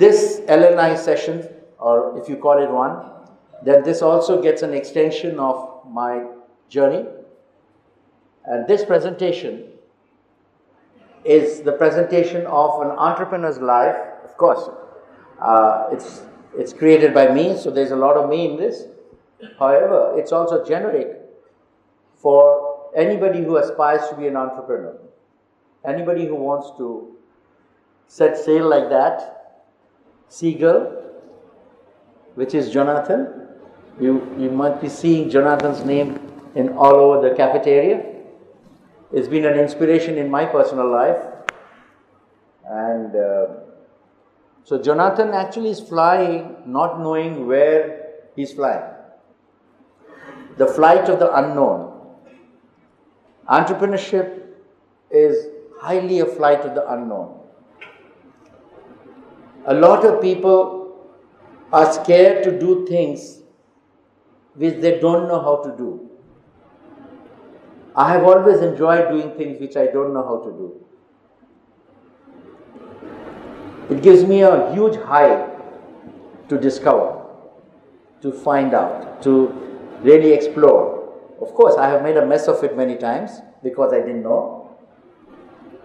this LNI session, or if you call it one, then this also gets an extension of my journey. And this presentation is the presentation of an entrepreneur's life. Of course, it's created by me, so there's a lot of me in this. However, it's also generic for anybody who aspires to be an entrepreneur. Anybody who wants to set sail like that. Seagull, which is Jonathan. You might be seeing Jonathan's name in all over the cafeteria. It's been an inspiration in my personal life. And so Jonathan actually is flying not knowing where he's flying. The flight of the unknown. Entrepreneurship is highly a flight of the unknown. A lot of people are scared to do things which they don't know how to do. I have always enjoyed doing things which I don't know how to do. It gives me a huge high to discover, to find out, to really explore. Of course, I have made a mess of it many times because I didn't know.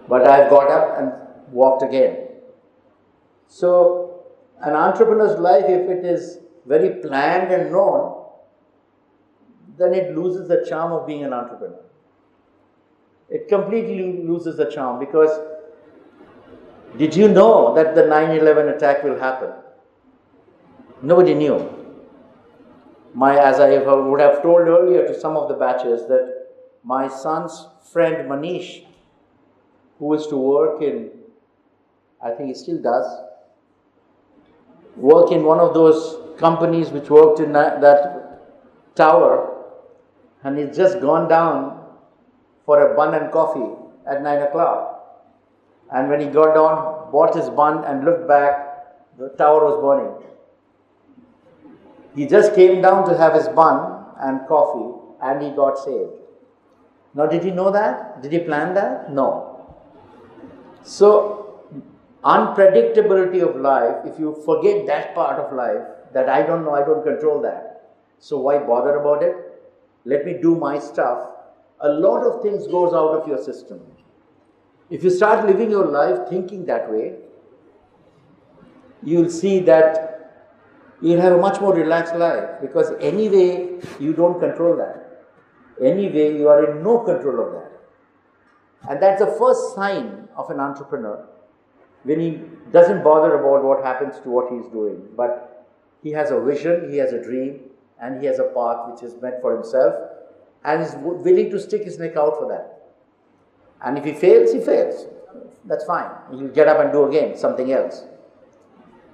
But I have got up and walked again. So, an entrepreneur's life, if it is very planned and known, then it loses the charm of being an entrepreneur. It completely loses the charm because did you know that the 9/11 attack will happen? Nobody knew. As I would have told earlier to some of the batches, that my son's friend Manish, who is to work in, I think he still does, work in one of those companies which worked in that tower, and he's just gone down for a bun and coffee at 9 o'clock. And when he got down, bought his bun and looked back, the tower was burning. He just came down to have his bun and coffee and he got saved. Now, did he know that? Did he plan that? No. So, unpredictability of life, if you forget that part of life, that I don't know, I don't control that. So why bother about it? Let me do my stuff. A lot of things goes out of your system. If you start living your life thinking that way, you'll see that you'll have a much more relaxed life, because anyway you don't control that. Anyway you are in no control of that. And that's the first sign of an entrepreneur, when he doesn't bother about what happens to what he's doing, but he has a vision, he has a dream, and he has a path which is meant for himself, and is willing to stick his neck out for that. And if he fails, he fails. That's fine. He'll get up and do again something else.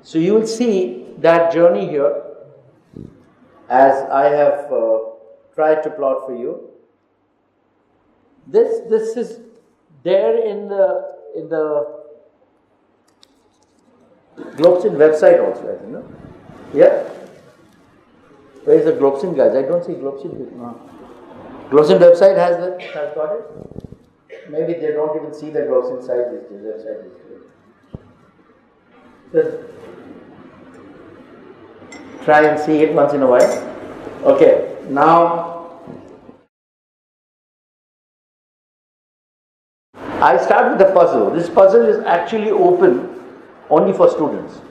So you will see that journey here, as I have tried to plot for you. This is there in the Globsin website also, I think, no? Yeah? Where is the Globsin, guys? I don't see Globsin. No. Globsin website has got it? Maybe they don't even see the Globsin site website. Just try and see it once in a while. Okay, now I start with the puzzle. This puzzle is actually open only for students,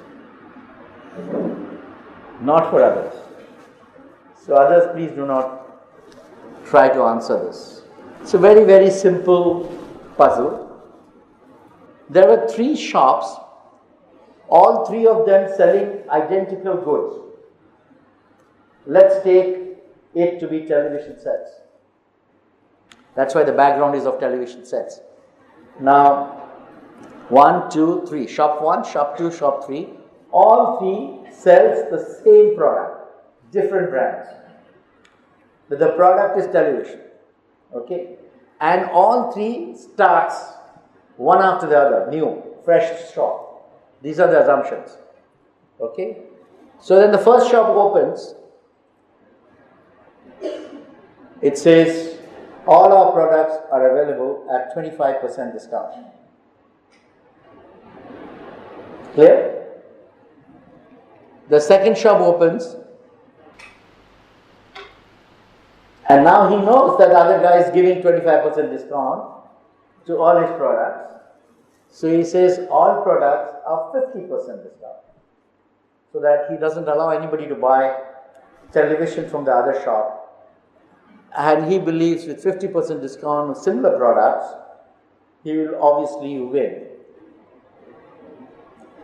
not for others. So others, please do not try to answer this. It's a very, very simple puzzle. There were 3 shops, all 3 of them selling identical goods. Let's take it to be television sets. That's why the background is of television sets. Now, 1, 2, 3. Shop 1, shop 2, shop 3. All 3 sells the same product, different brands. But the product is television. Okay? And all 3 starts one after the other, new, fresh stock. These are the assumptions. Okay? So then the first shop opens. It says, all our products are available at 25% discount. Clear? The second shop opens, and now he knows that the other guy is giving 25% discount to all his products. So he says all products are 50% discount, so that he doesn't allow anybody to buy television from the other shop. And he believes with 50% discount on similar products, he will obviously win.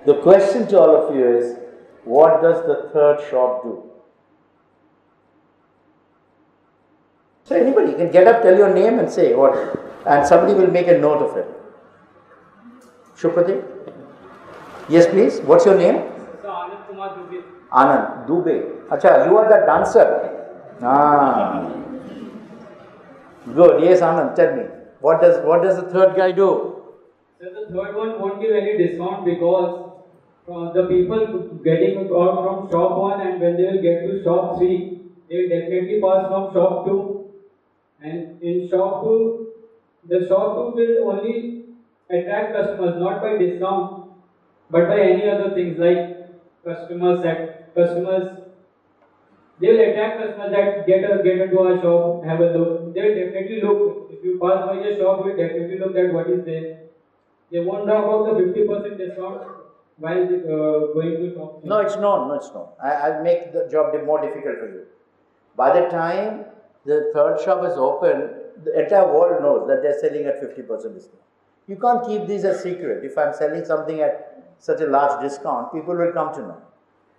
The question to all of you is, what does the third shop do? So anybody can get up, tell your name and say what, and somebody will make a note of it. Shupati? Yes, please. What's your name? So Anand Kumar Dubey. Anand Dubey. Acha, you are the dancer. Ah. Good. Yes, Anand, tell me. What does the third guy do? So the third one won't give any discount because the people getting out from shop 1 and when they will get to shop 3, they will definitely pass from shop 2. And in shop 2, the shop 2 will only attract customers not by discount but by any other things like customers. They will attract customers that get into our shop, have a look. They will definitely look. If you pass by your shop, you will definitely look at what is there. They won't talk about the 50% discount while going to shop. No, it's not. I'll make the job more difficult for you. By the time the third shop is open, the entire world knows that they're selling at 50% discount. You can't keep these a secret. If I'm selling something at such a large discount, people will come to know.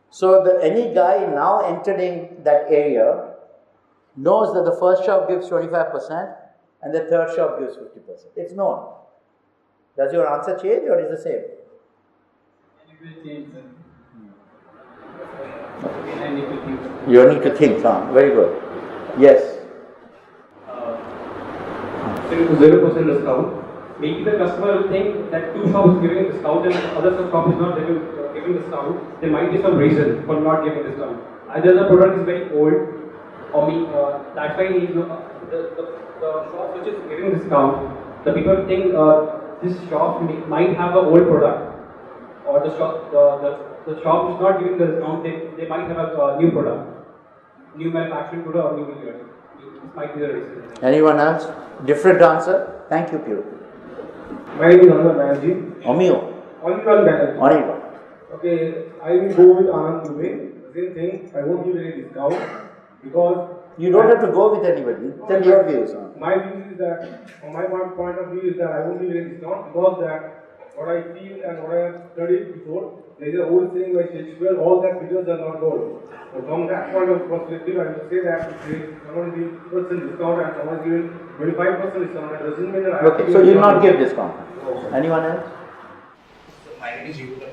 So any guy now entering that area knows that the first shop gives 25% and the third shop gives 50%. It's known. Does your answer change or is the same? It will change, sir. I need to think. You need to think, huh? Very good. Yes. 0% discount. Maybe the customer will think that two shops is giving discount and other shop is not giving discount. There might be some reason for not giving discount. Either the product is very old, or that's why the shop which is giving discount, the people think this shop might have an old product, or the shop is not giving the discount. They might have a new product, new manufacturing product or new material. This might be the reason. Anyone else? Different answer? Thank you, Pure. My name is Anand Banerjee. Omio. Only one Banerjee. Only one. Okay, I will go with Anand Dubey. Same thing, I won't give any discount because You don't have to go with anybody. Tell your views. my view is that, from my point of view, is that I won't give any discount because that what I feel and what I have studied before, there is an old saying by Shakespeare, all that figures are not gold. So from that point of perspective, I would say that if someone gives 50% discount and someone is giving 25% discount, that doesn't mean that I have to Okay, so you will not give discount. Anyone else? So my name is Yuval.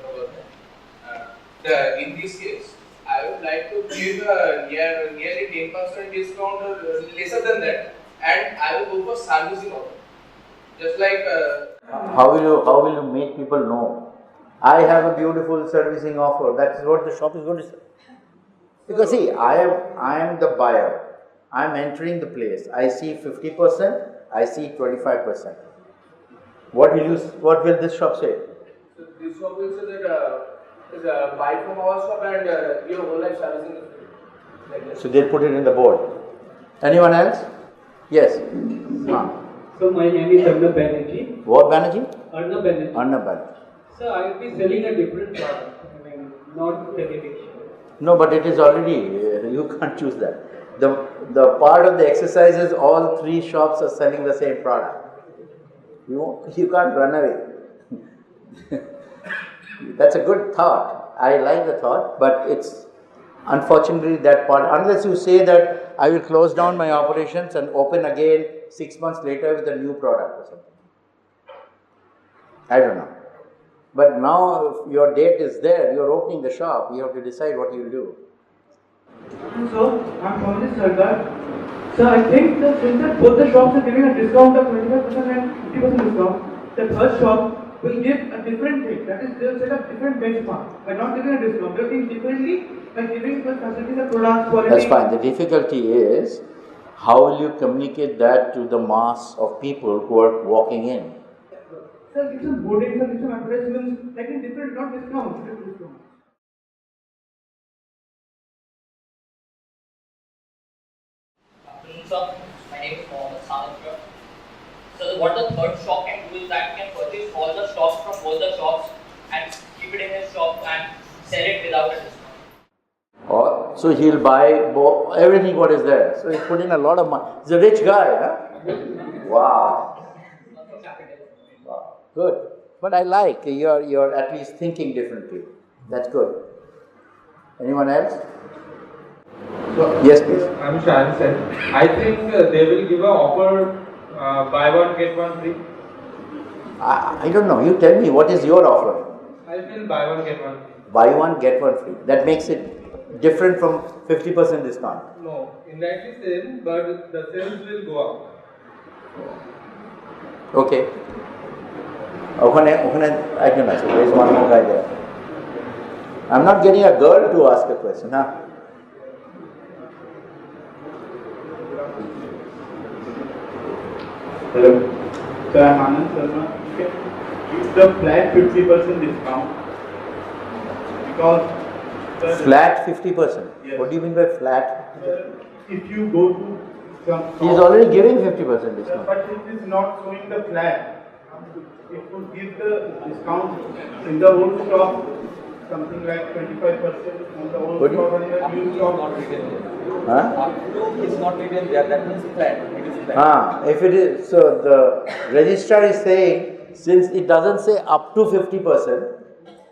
In this case, I would like to give nearly 10% discount or lesser than that, and I will go for servicing offer. Just like How will you make people know? I have a beautiful servicing offer. That is what the shop is going to say. Because see, I am the buyer. I am entering the place. I see 50%. I see 25%. What will this shop say? so this shop will say that is buy from our shop and your whole life servicing is free. Like that. So they'll put it in the board. Anyone else? Yes. So my name is Arnab Banerjee. What Banerjee? Arnab Banerjee. Arnab Banerjee. So I will be selling a different product. Not television. No, but it is already, you can't choose that. The part of the exercise is all three shops are selling the same product. You can't run away. That's a good thought. I like the thought, but it's unfortunately that part, unless you say that I will close down my operations and open again 6 months later with a new product or something. I don't know. But now if your date is there, you're opening the shop, you have to decide what you'll do. So, I'm from this Sardar. So, I think since both the shops are giving a discount of 25% and 50% discount, the third shop will give a different thing. That is, they'll set up different benchmark by not giving a discount. They'll think differently by giving the facilities and products, quality. That's fine. The difficulty is how will you communicate that to the mass of people who are walking in? Sir, give some boardings and give some advertisements, like in different, not discounts, different discounts. what the third shop can do is that he can purchase all the stocks from both the shops and keep it in his shop and sell it without a discount. Or, so he'll buy everything what is there. So he's put in a lot of money. He's a rich guy, huh? Wow. Wow. Good. But I like you're at least thinking differently. That's good. Anyone else? So, Yes, please. I'm Shan said. I think they will give an offer buy one get one free. I don't know. You tell me, what is your offer? I feel buy one get one free. Buy one, get one free. That makes it different from 50% discount. No, indirectly same, but the sales will go up. Okay. I don't know. There is one more guy there. I'm not getting a girl to ask a question, huh? Hello. So I'm Anand Sharma. It's the flat 50% discount. Because Flat 50%. Yes. What do you mean by flat? if you go to some He's already giving 50% discount. but it is not showing the flat. It would give the discount in the old shop something like 25% on the old Would you- shop and the new shop. Huh? It's not written there, that means flat. It is flat. If it is, so the registrar is saying, since it doesn't say up to 50%,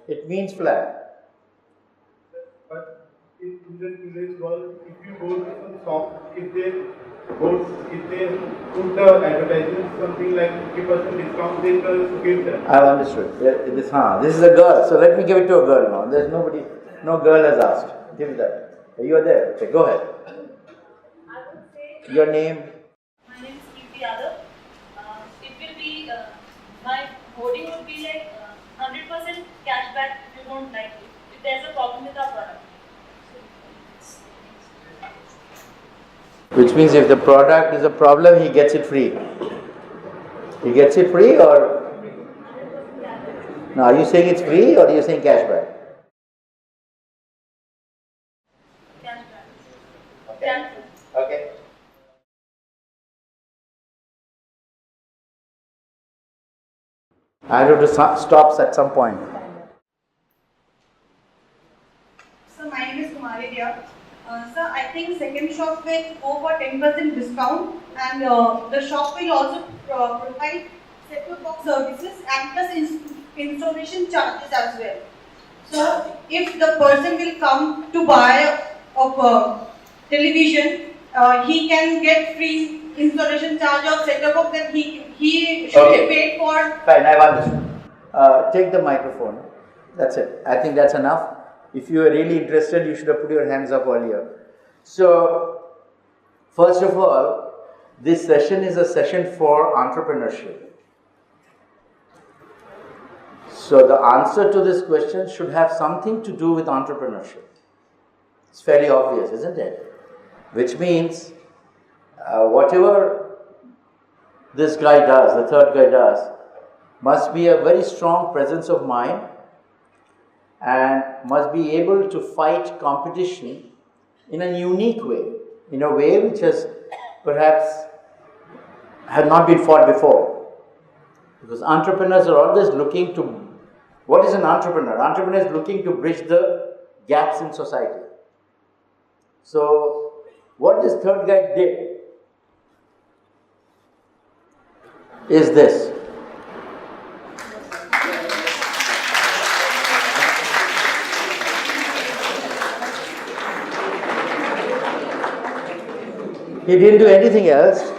it means flat. But in today's world, if you go to some shop, if they put the advertisement something like 50% discount, they will give them. I've understood. This is a girl, so let me give it to a girl now. There's nobody, no girl has asked. Give it that. You are there. Okay, go ahead. I would say, Your name? my name is Kirti Yadav. It will be, my holding would be like 100% cashback if you don't like it. If there's a problem with our product. Which means if the product is a problem, he gets it free. He gets it free or? No, are you saying it's free or are you saying cashback? Cashback. Okay. Okay. I have to stop at some point. So my name is Kumari Deya. Sir, I think second shop will go for 10% discount and the shop will also provide set-top box services and plus installation charges as well. So if the person will come to buy a television, he can get free installation charge of set-top box that he should be paid for. Fine, I've understood. Take the microphone. That's it. I think that's enough. If you are really interested, you should have put your hands up earlier. So, first of all, this session is a session for entrepreneurship. So, the answer to this question should have something to do with entrepreneurship. It's fairly obvious, isn't it? Which means, whatever this guy does, the third guy does, must be a very strong presence of mind and must be able to fight competition in a unique way, in a way which has perhaps had not been fought before. Because entrepreneurs are always looking to, what is an entrepreneur? Entrepreneur is looking to bridge the gaps in society. So, what this third guy did is this. He didn't do anything else.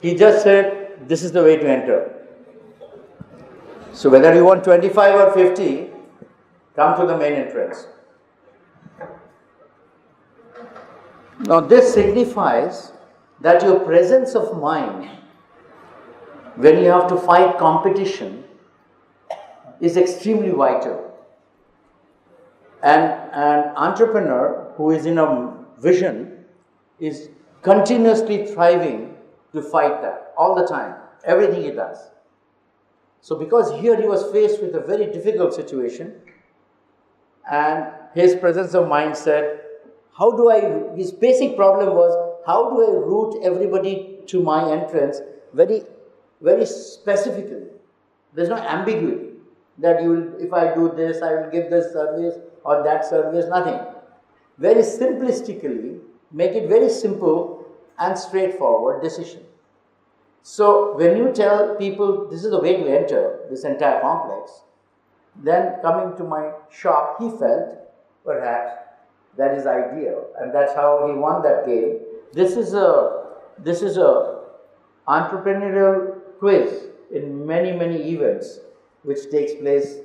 He just said, this is the way to enter. So whether you want 25 or 50, come to the main entrance. Now this signifies that your presence of mind, when you have to fight competition, is extremely vital. And an entrepreneur who is in a vision is continuously thriving to fight that all the time, everything he does. So because here he was faced with a very difficult situation and his presence of mind said, his basic problem was, how do I route everybody to my entrance very very specifically. There's no ambiguity that you will, if I do this, I will give this service or that service, nothing. Very simplistically, make it very simple and straightforward decision. So when you tell people this is the way to enter this entire complex, then coming to my shop, he felt perhaps that is ideal, and that's how he won that game. This is a entrepreneurial quiz in many events which takes place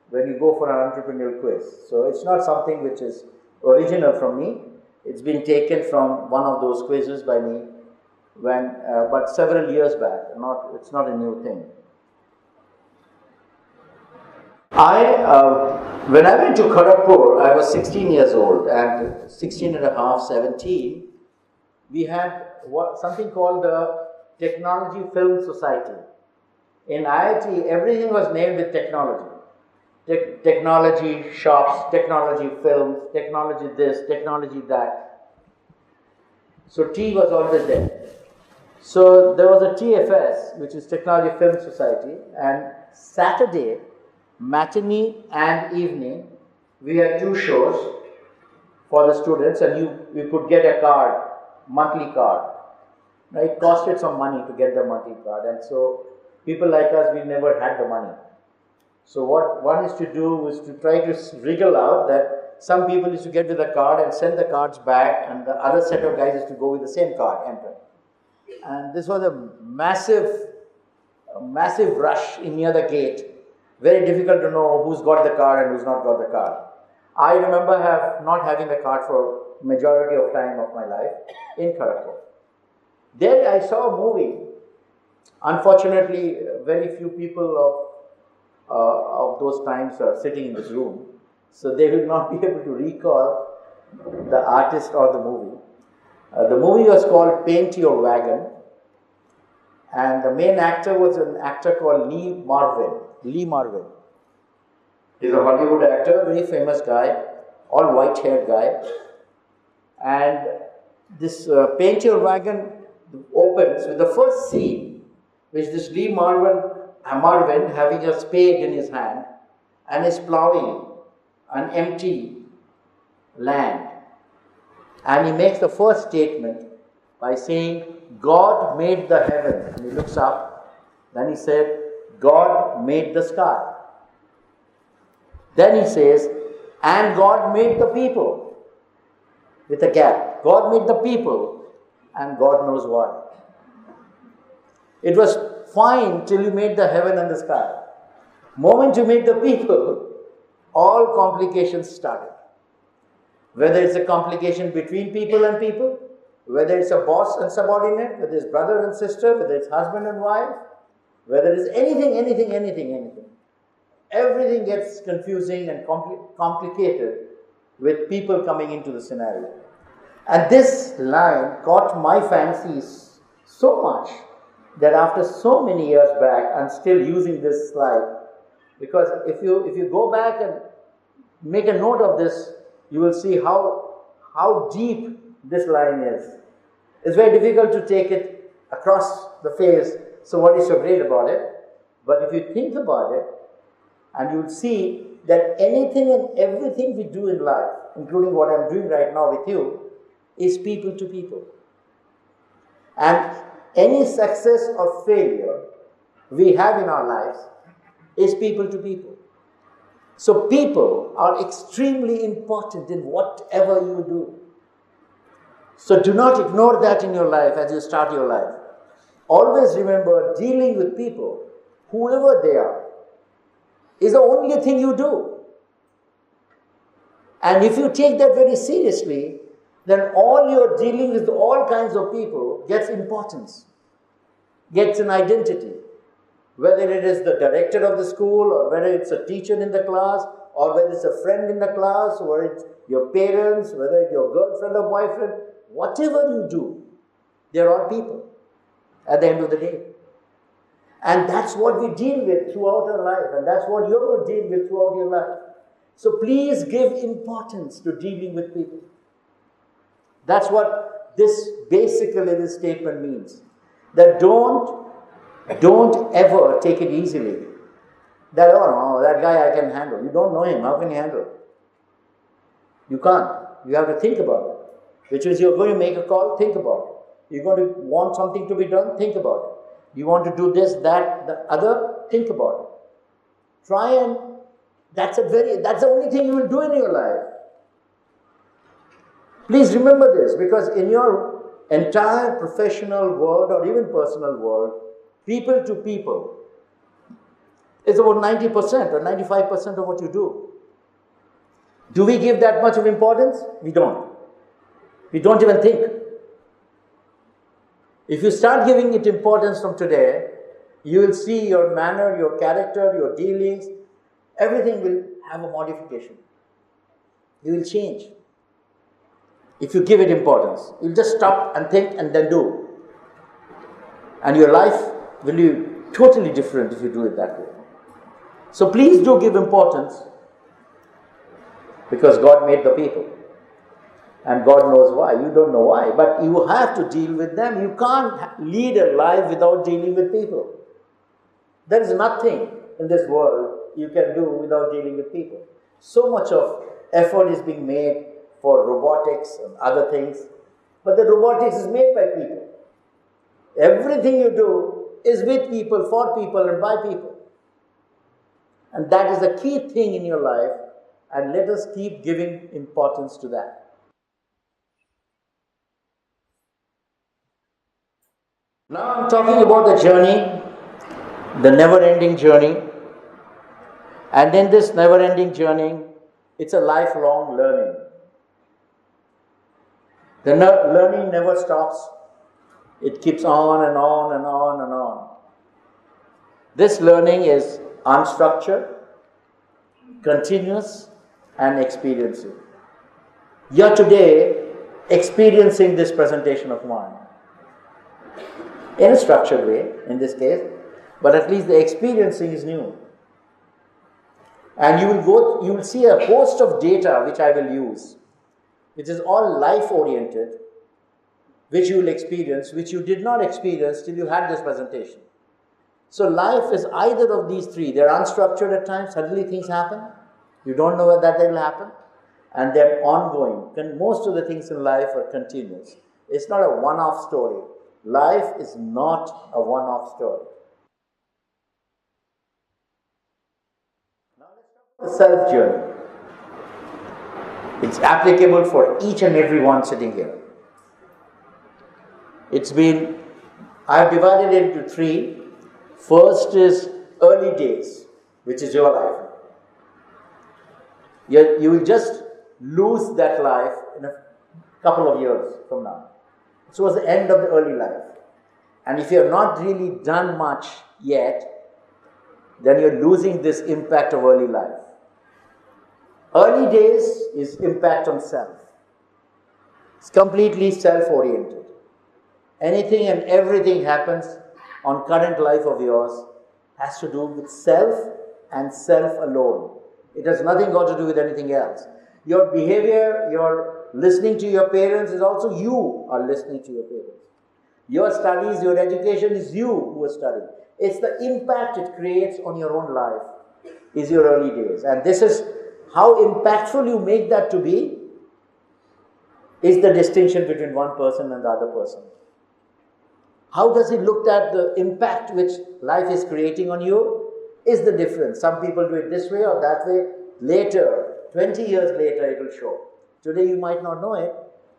when you go for an entrepreneurial quiz. So it's not something which is original from me. It's been taken from one of those quizzes by me but several years back. It's not a new thing. When I went to Kharagpur, I was 16 years old, and 16 and a half, 17, we had something called the Technology Film Society. In IIT, everything was named with technology. Technology shops, technology films, technology this, technology that. So T was always there. So there was a TFS, which is Technology Film Society, and Saturday, matinee and evening, we had 2 shows for the students, and you could get a card, monthly card. Now, it costed some money to get the monthly card, and so people like us, we never had the money. So what one is to do is to try to wriggle out that some people used to get with the card and send the cards back, and the other set of guys used to go with the same card, enter. And this was a massive rush in near the gate. Very difficult to know who's got the card and who's not got the card. I remember not having the card for majority of time of my life in Kharagpur. There I saw a movie. Unfortunately, very few people of those times are sitting in this room, so they will not be able to recall the artist or the movie. The movie was called Paint Your Wagon, and the main actor was an actor called Lee Marvin. He's a Hollywood actor, very famous guy, all white-haired guy. And this Paint Your Wagon opens with the first scene, which this Lee Marvin having a spade in his hand and is plowing an empty land. And he makes the first statement by saying, God made the heaven. And he looks up. Then he said, God made the sky. Then he says, and God made the people. With a gap. God made the people, and God knows why. It was fine till you made the heaven and the sky. Moment you made the people, all complications started. Whether it's a complication between people and people, whether it's a boss and subordinate, whether it's brother and sister, whether it's husband and wife, whether it's anything. Everything gets confusing and complicated with people coming into the scenario. And this line caught my fancies so much that after so many years back, I'm still using this slide. Because if you go back and make a note of this, you will see how deep this line is. It's very difficult to take it across the face, so what is so great about it? But if you think about it, and you'll see that anything and everything we do in life, including what I'm doing right now with you, is people to people. And any success or failure we have in our lives is people to people. So people are extremely important in whatever you do. So do not ignore that in your life as you start your life. Always remember, dealing with people, whoever they are, is the only thing you do. And if you take that very seriously, then all your dealing with all kinds of people gets importance, gets an identity. Whether it is the director of the school, or whether it's a teacher in the class, or whether it's a friend in the class, or it's your parents, whether it's your girlfriend or boyfriend, whatever you do, they're all people at the end of the day. And that's what we deal with throughout our life, and that's what you're going to deal with throughout your life. So please give importance to dealing with people. That's what this basically this statement means. That don't Don't ever take it easily. That, oh no, that guy I can handle. You don't know him. How can you handle it? You can't. You have to think about it. Which is, you're going to make a call, think about it. You're going to want something to be done, think about it. You want to do this, that, the other, think about it. Try and, that's the only thing you will do in your life. Please remember this, because in your entire professional world or even personal world, people to people is about 90% or 95% of what you do. Do we give that much of importance? We don't. We don't even think. If you start giving it importance from today, you will see your manner, your character, your dealings, everything will have a modification. You will change. If you give it importance, you'll just stop and think and then do. And your life will be totally different if you do it that way. So please do give importance, because God made the people. And God knows why. You don't know why. But you have to deal with them. You can't lead a life without dealing with people. There is nothing in this world you can do without dealing with people. So much of effort is being made for robotics and other things. But the robotics is made by people. Everything you do is with people, for people, and by people. And that is the key thing in your life. And let us keep giving importance to that. Now I'm talking about the journey, the never-ending journey. And in this never-ending journey, it's a lifelong learning. The learning never stops. It keeps on and on and on and on. This learning is unstructured, continuous, and experiencing. You're today experiencing this presentation of mine in a structured way, in this case, but at least the experiencing is new. And you will see a host of data which I will use, which is all life-oriented, which you will experience, which you did not experience till you had this presentation. So life is either of these three. They're unstructured at times, suddenly things happen. You don't know that they will happen. And they're ongoing. Most of the things in life are continuous. It's not a one-off story. Life is not a one-off story. Now let's talk about the self journey. It's applicable for each and every one sitting here. I've divided it into three. First is early days, which is your life. You will just lose that life in a couple of years from now. It was the end of the early life. And if you have not really done much yet, then you're losing this impact of early life. Early days is impact on self. It's completely self-oriented. Anything and everything happens on current life of yours has to do with self and self alone. It has nothing got to do with anything else. Your behavior, your listening to your parents is also you are listening to your parents. Your studies, your education is you who are studying. It's the impact it creates on your own life is your early days. And this is how impactful you make that to be is the distinction between one person and the other person. How does it look at the impact which life is creating on you is the difference. Some people do it this way or that way. Later, 20 years later, it will show. Today you might not know it.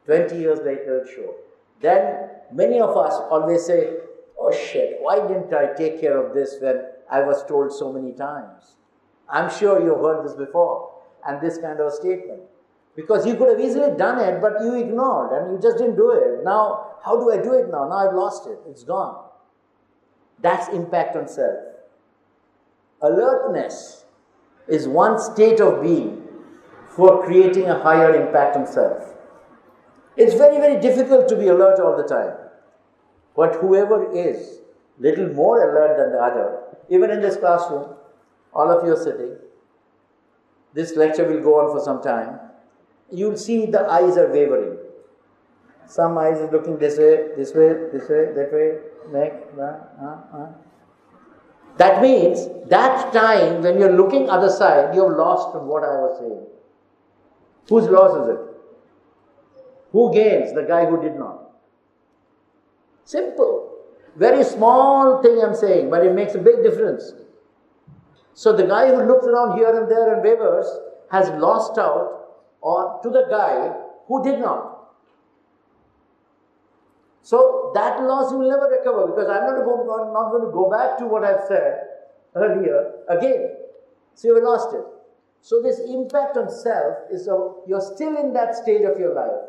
20 years later, it will show. Then many of us always say, oh shit, why didn't I take care of this when I was told so many times? I'm sure you've heard this before. And this kind of a statement. Because you could have easily done it, but you ignored and you just didn't do it. Now, how do I do it now? Now I've lost it. It's gone. That's impact on self. Alertness is one state of being for creating a higher impact on self. It's very, very difficult to be alert all the time. But whoever is little more alert than the other, even in this classroom, all of you are sitting, this lecture will go on for some time. You'll see the eyes are wavering. Some eyes are looking this way, that way, neck, That means that time when you're looking other side, you've lost on what I was saying. Whose loss is it? Who gains? The guy who did not. Simple. Very small thing I'm saying, but it makes a big difference. So the guy who looks around here and there and wavers has lost out on to the guy who did not. So that loss you will never recover, because I'm not going to go back to what I've said earlier again. So you've lost it. So this impact on self is, you're still in that stage of your life.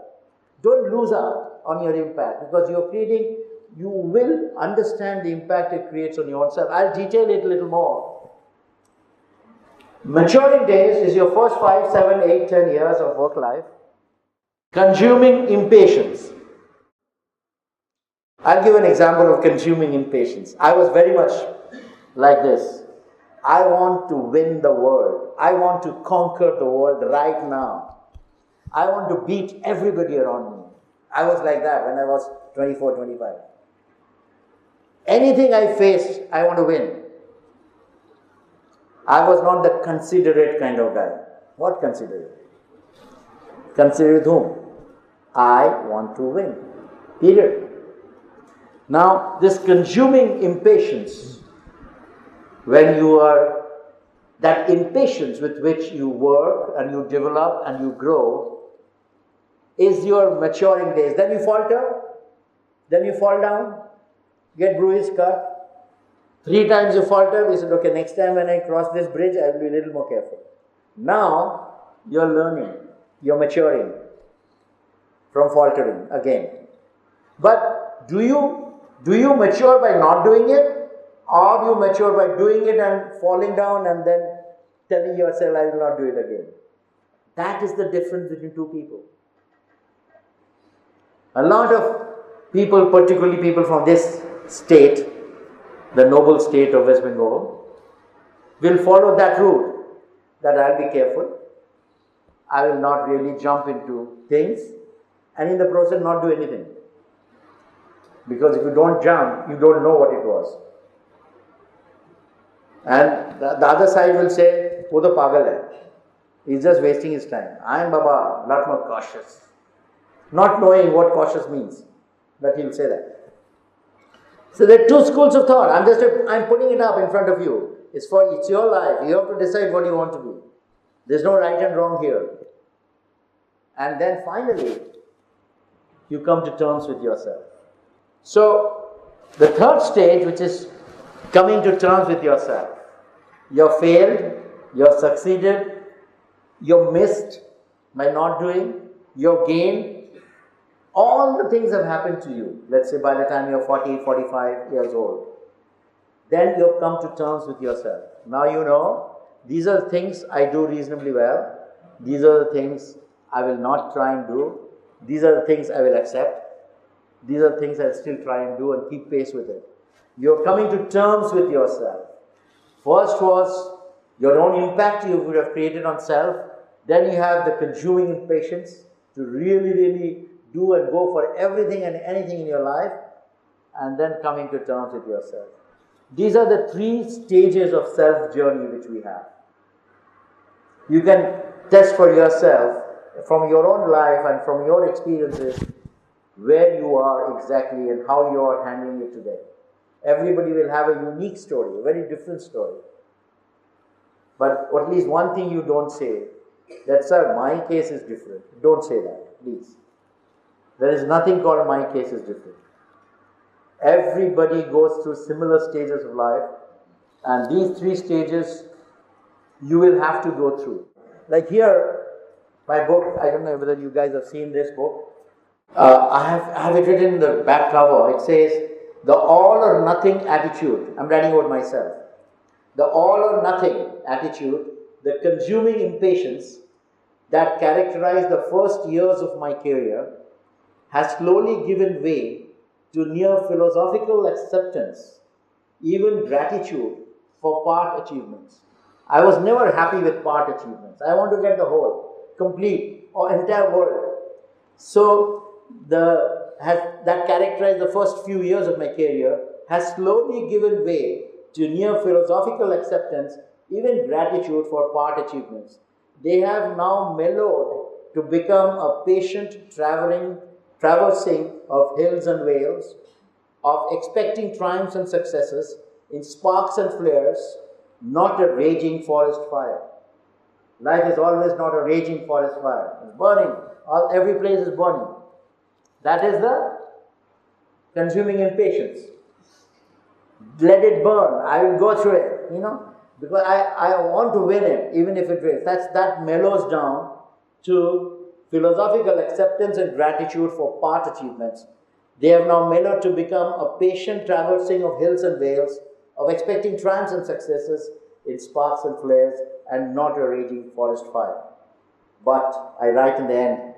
Don't lose out on your impact, because you will understand the impact it creates on your own self. I'll detail it a little more. Maturing days is your first 5, 7, 8, 10 years of work life. Consuming impatience. I'll give an example of consuming impatience. I was very much like this. I want to win the world. I want to conquer the world right now. I want to beat everybody around me. I was like that when I was 24, 25. Anything I faced, I want to win. I was not the considerate kind of guy. What considerate? Considerate whom? I want to win. Period. Now, this consuming impatience, when you are, that impatience with which you work and you develop and you grow, is your maturing days. Then you falter, then you fall down, get bruised, cut. 3 times you falter, you said, okay, next time when I cross this bridge, I will be a little more careful. Now, you're learning, you're maturing from faltering again. But do you mature by not doing it, or do you mature by doing it and falling down and then telling yourself, I will not do it again? That is the difference between two people. A lot of people, particularly people from this state, the noble state of West Bengal, will follow that route, that I'll be careful, I will not really jump into things, and in the process not do anything. Because if you don't jump, you don't know what it was. And the other side will say, "Oh, the pagal hai. He's just wasting his time. I am Baba, lot more cautious." Not knowing what cautious means, but he'll say that. So there are two schools of thought. I'm putting it up in front of you. It's your life. You have to decide what you want to do. There's no right and wrong here. And then finally, you come to terms with yourself. So, the third stage, which is coming to terms with yourself. You've failed, you've succeeded, you've missed by not doing, you've gained. All the things have happened to you, let's say by the time you're 40, 45 years old. Then you've come to terms with yourself. Now you know, these are the things I do reasonably well. These are the things I will not try and do. These are the things I will accept. These are the things I'll still try and do and keep pace with it. You're coming to terms with yourself. First was your own impact you would have created on self. Then you have the consuming impatience to really, really do and go for everything and anything in your life. And then coming to terms with yourself. These are the 3 stages of self journey which we have. You can test for yourself from your own life and from your experiences where you are exactly and how you are handling it today. Everybody will have a unique story, a very different story. But at least one thing you don't say, that sir, my case is different. Don't say that, please. There is nothing called my case is different. Everybody goes through similar stages of life, and these 3 stages you will have to go through. Like here, my book, I don't know whether you guys have seen this book. I have it written in the back cover. It says, the all or nothing attitude. I'm writing about myself. The all or nothing attitude, the consuming impatience that characterized the first years of my career has slowly given way to near philosophical acceptance, even gratitude for part achievements. I was never happy with part achievements. I want to get the whole, complete, or entire world. So, that characterized the first few years of my career has slowly given way to near philosophical acceptance, even gratitude for part achievements. They have now mellowed to become a patient traversing of hills and vales, of expecting triumphs and successes in sparks and flares, not a raging forest fire. Life is always not a raging forest fire. It's burning. Every place is burning. That is the consuming impatience. Let it burn. I will go through it, because I want to win it, even if it rains. That mellows down to philosophical acceptance and gratitude for part achievements. They have now mellowed to become a patient traversing of hills and vales, of expecting triumphs and successes in sparks and flares, and not a raging forest fire. But I write in the end,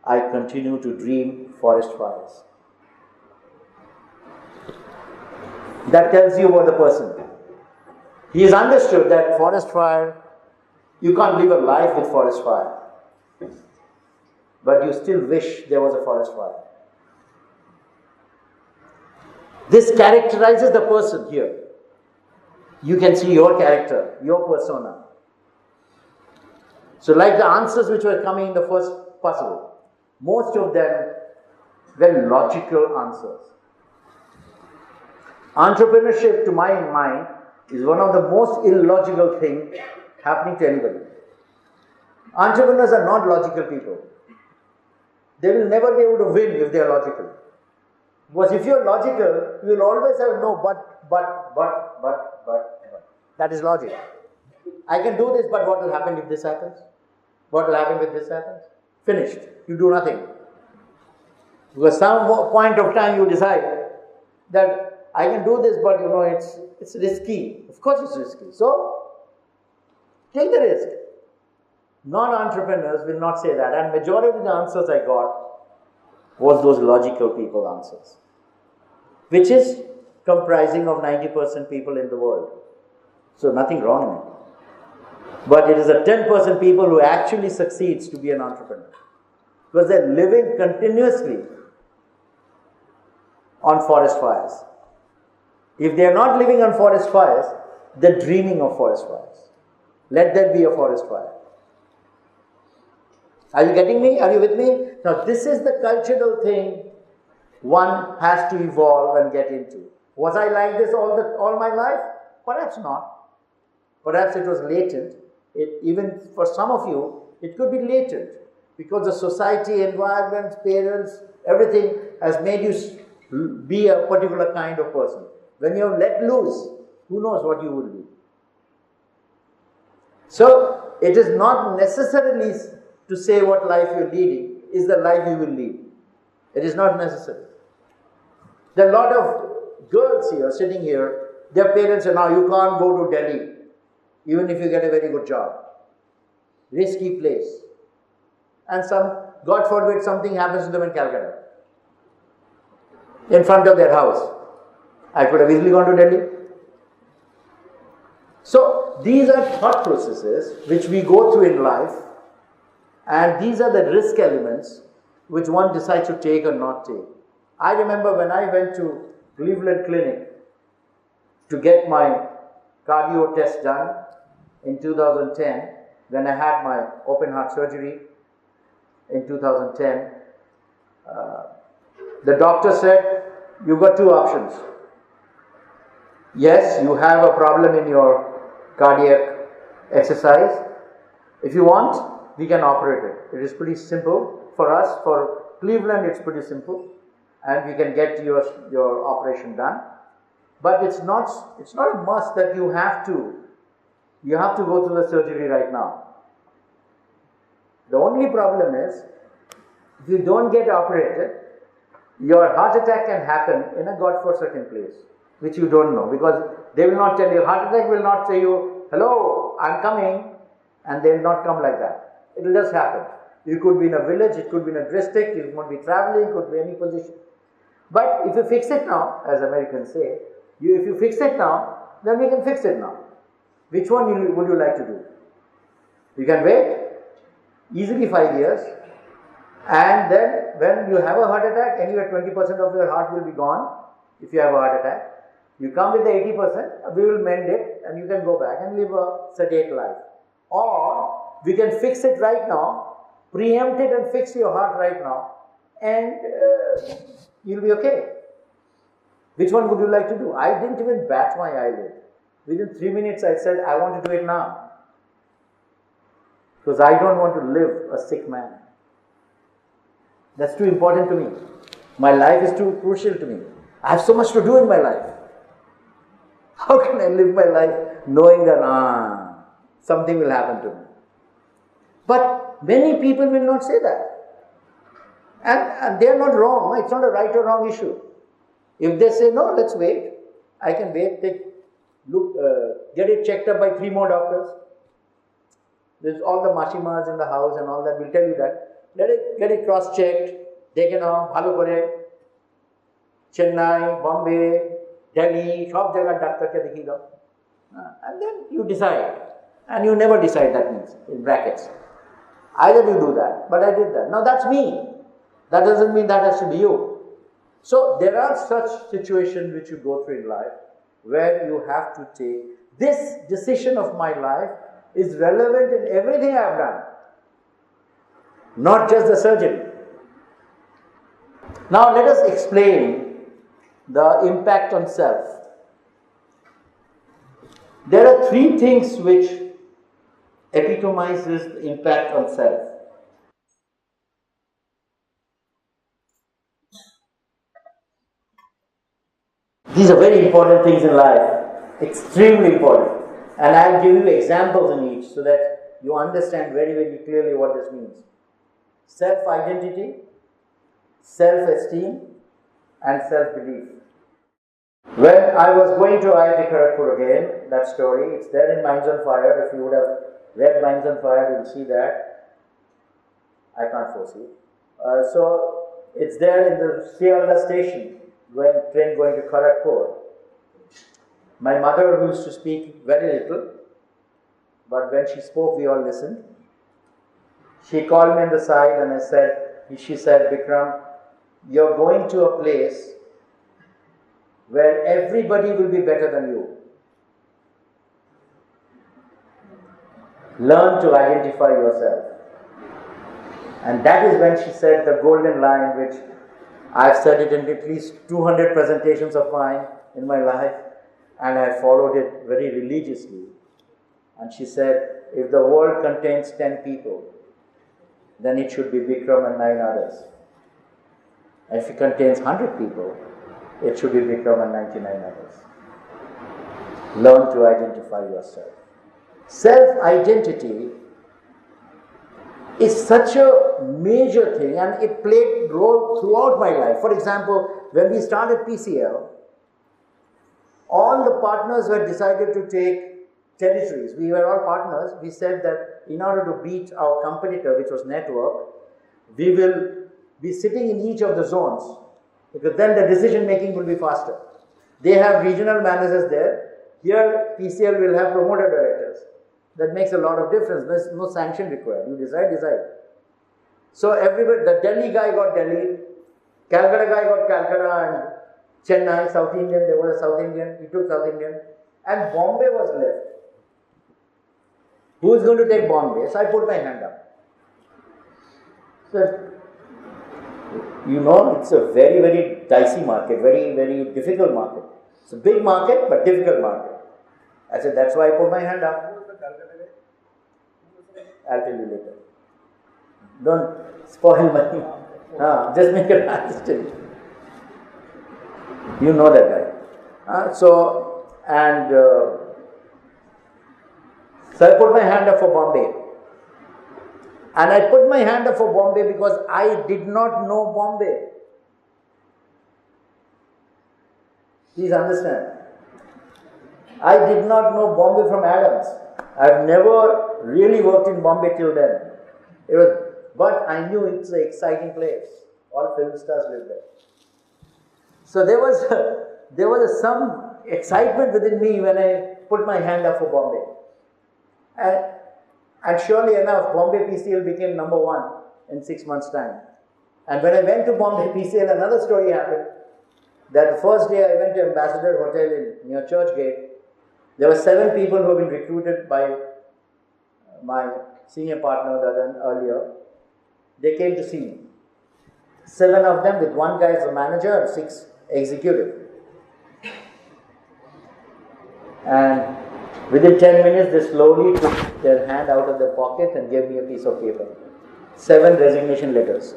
I continue to dream forest fires. That tells you about the person. He has understood that forest fire, you can't live a life with forest fire. But you still wish there was a forest fire. This characterizes the person here. You can see your character, your persona. So like the answers which were coming in the first puzzle, most of them were logical answers. Entrepreneurship, to my mind, is one of the most illogical things happening to anybody. Entrepreneurs are not logical people. They will never be able to win if they are logical. Because if you are logical, you will always have no but. That is logic. I can do this, but what will happen if this happens? What will happen if this happens? Finished. You do nothing. Because some point of time you decide that I can do this, but it's risky. Of course it's risky. So, take the risk. Non-entrepreneurs will not say that. And majority of the answers I got was those logical people answers. Which is comprising of 90% people in the world. So nothing wrong in it. But it is a 10% people who actually succeeds to be an entrepreneur. Because they're living continuously on forest fires. If they are not living on forest fires, they're dreaming of forest fires. Let there be a forest fire. Are you getting me? Are you with me? Now this is the cultural thing one has to evolve and get into. Was I like this all my life? Perhaps not. Perhaps it was latent. Even for some of you, it could be latent. Because the society, environment, parents, everything has made you be a particular kind of person. When you are let loose, who knows what you will be. So, it is not necessarily to say what life you are leading is the life you will lead. It is not necessary. There are a lot of girls here, sitting here, their parents say, now you can't go to Delhi, even if you get a very good job. Risky place. And God forbid, something happens to them in Calcutta. In front of their house. I could have easily gone to Delhi. So, these are thought processes which we go through in life, and these are the risk elements which one decides to take or not take. I remember when I went to Cleveland Clinic to get my cardio test done in 2010, when I had my open heart surgery in 2010, the doctor said, you've got two options. Yes, you have a problem in your cardiac exercise. If you want, we can operate it. It is pretty simple. For us, for Cleveland, it's pretty simple. And we can get your operation done. But it's not a must that you have to go through the surgery right now. The only problem is, if you don't get operated, your heart attack can happen in a God-forsaken place, which you don't know, because they will not tell you. Heart attack will not say you, hello, I'm coming, and they will not come like that. It will just happen. You could be in a village, it could be in a district, you could be traveling, it could be any position. But if you fix it now, as Americans say, if you fix it now, then we can fix it now. Which one would you like to do? You can wait, easily 5 years, and then when you have a heart attack, anyway 20% of your heart will be gone if you have a heart attack. You come with the 80%, we will mend it and you can go back and live a sedate life. Or we can fix it right now, preempt it and fix your heart right now, and you'll be okay. Which one would you like to do? I didn't even bat my eyelid. Within 3 minutes I said, I want to do it now. Because I don't want to live a sick man. That's too important to me. My life is too crucial to me. I have so much to do in my life. How can I live my life knowing that something will happen to me? But many people will not say that. And they are not wrong. It's not a right or wrong issue. If they say, no, let's wait. I can wait, get it checked up by 3 more doctors. There's all the mashimas in the house and all that will tell you that. Get it cross-checked. Taken off, bhalo kore. Chennai, Bombay, Delhi, sab jagah doctor ke dekhi do. And then you decide. And you never decide, that means, in brackets. Either you do that, but I did that. Now that's me. That doesn't mean that has to be you. So there are such situations which you go through in life where you have to take, this decision of my life is relevant in everything I have done. Not just the surgery. Now let us explain the impact on self. There are 3 things which epitomizes the impact on self. These are very important things in life, extremely important. And I'll give you examples in each so that you understand very, very clearly what this means. Self-identity, self-esteem, and self-belief. When I was going to IIT Kharagpur again, that story, it's there in Minds on Fire. If you would have read Minds on Fire, you will see that. I can't foresee. So, it's there in the Sealdah station, train going to Kharagpur. My mother, who used to speak very little, but when she spoke, we all listened. She called me on the side and she said, Bikram, you're going to a place where everybody will be better than you. Learn to identify yourself. And that is when she said the golden line, which I've said it in at least 200 presentations of mine in my life, and I followed it very religiously. And she said, if the world contains 10 people, then it should be Bikram and 9 others. And if it contains 100 people, it should be Bikram and 99 others. Learn to identify yourself. Self-identity is such a major thing, and it played role throughout my life. For example, when we started PCL, all the partners were decided to take territories. We were all partners. We said that in order to beat our competitor, which was Network, we will be sitting in each of the zones, because then the decision making will be faster. They have regional managers there. Here, PCL will have promoter directors. That makes a lot of difference. There's no sanction required. You decide. So everybody, the Delhi guy got Delhi, Calcutta guy got Calcutta, and Chennai, South Indian, there was a South Indian, he took South Indian, and Bombay was left. Who is going to take Bombay? So I put my hand up. So, you know, it's a very, very dicey market, very, very difficult market. It's a big market, but difficult market. I said, that's why I put my hand up. I'll tell you later. Don't spoil my... just make it understand. You know that guy. So I put my hand up for Bombay. And I put my hand up for Bombay because I did not know Bombay. Please understand. I did not know Bombay from Adams. I've never really worked in Bombay till then. But I knew it's an exciting place. All film stars live there. So there was some excitement within me when I put my hand up for Bombay. And surely enough, Bombay PCL became number 1 in 6 months' time. And when I went to Bombay PCL, another story happened. that the first day I went to Ambassador Hotel near Churchgate, there were 7 people who had been recruited by my senior partner Dadan earlier. They came to see me. 7 of them, with one guy as a manager and 6 executive. And within 10 minutes, they slowly took their hand out of their pocket and gave me a piece of paper. 7 resignation letters.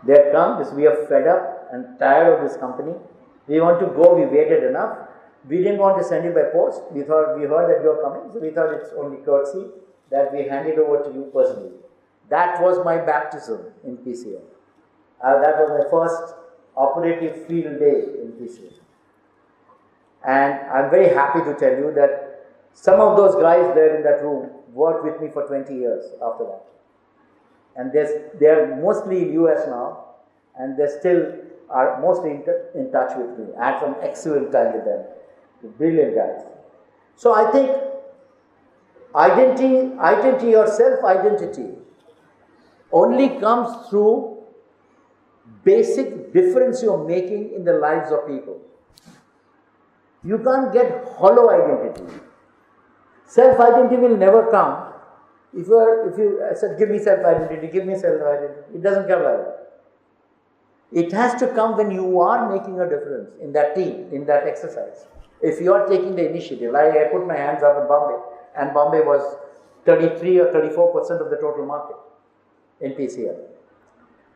They had come, we are fed up and tired of this company. We want to go, we waited enough. We didn't want to send it by post. We heard that you are coming, so we thought it's only courtesy that we hand it over to you personally. That was my baptism in PCL. That was my first operative field day in PCL. And I'm very happy to tell you that some of those guys there in that room worked with me for 20 years after that. And they are mostly in US now, and they still are mostly in touch with me. I had some excellent time with them. Brilliant guys. So I think identity or self-identity only comes through basic difference you're making in the lives of people. You can't get hollow identity. Self-identity will never come if you said, give me self-identity, it doesn't come like that. It has to come when you are making a difference in that team, in that exercise. If you are taking the initiative, like I put my hands up in Bombay, and Bombay was 33 or 34% of the total market in PCL.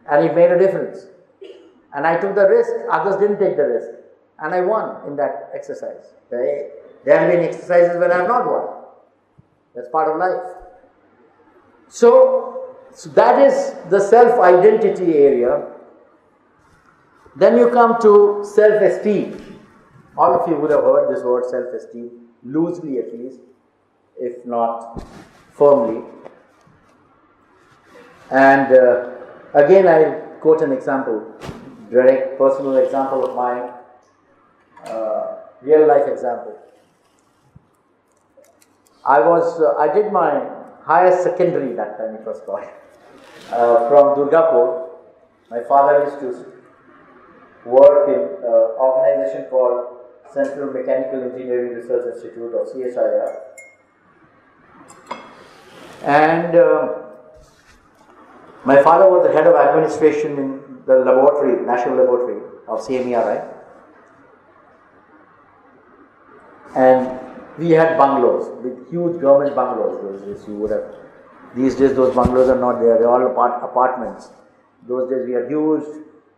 And it made a difference. And I took the risk, others didn't take the risk. And I won in that exercise. There have been exercises where I have not won. That's part of life. So that is the self-identity area. Then you come to self-esteem. All of you would have heard this word self-esteem, loosely at least, if not firmly. And again, I quote an example, direct personal example of mine, real life example. I did my higher secondary, that time it was called, from Durgapur. My father used to work in an organization called Central Mechanical Engineering Research Institute, or CSIR. And my father was the head of administration in the laboratory, national laboratory of CMERI. And we had bungalows, with huge government bungalows. These days those bungalows are not there, they're all apartments. Those days we had huge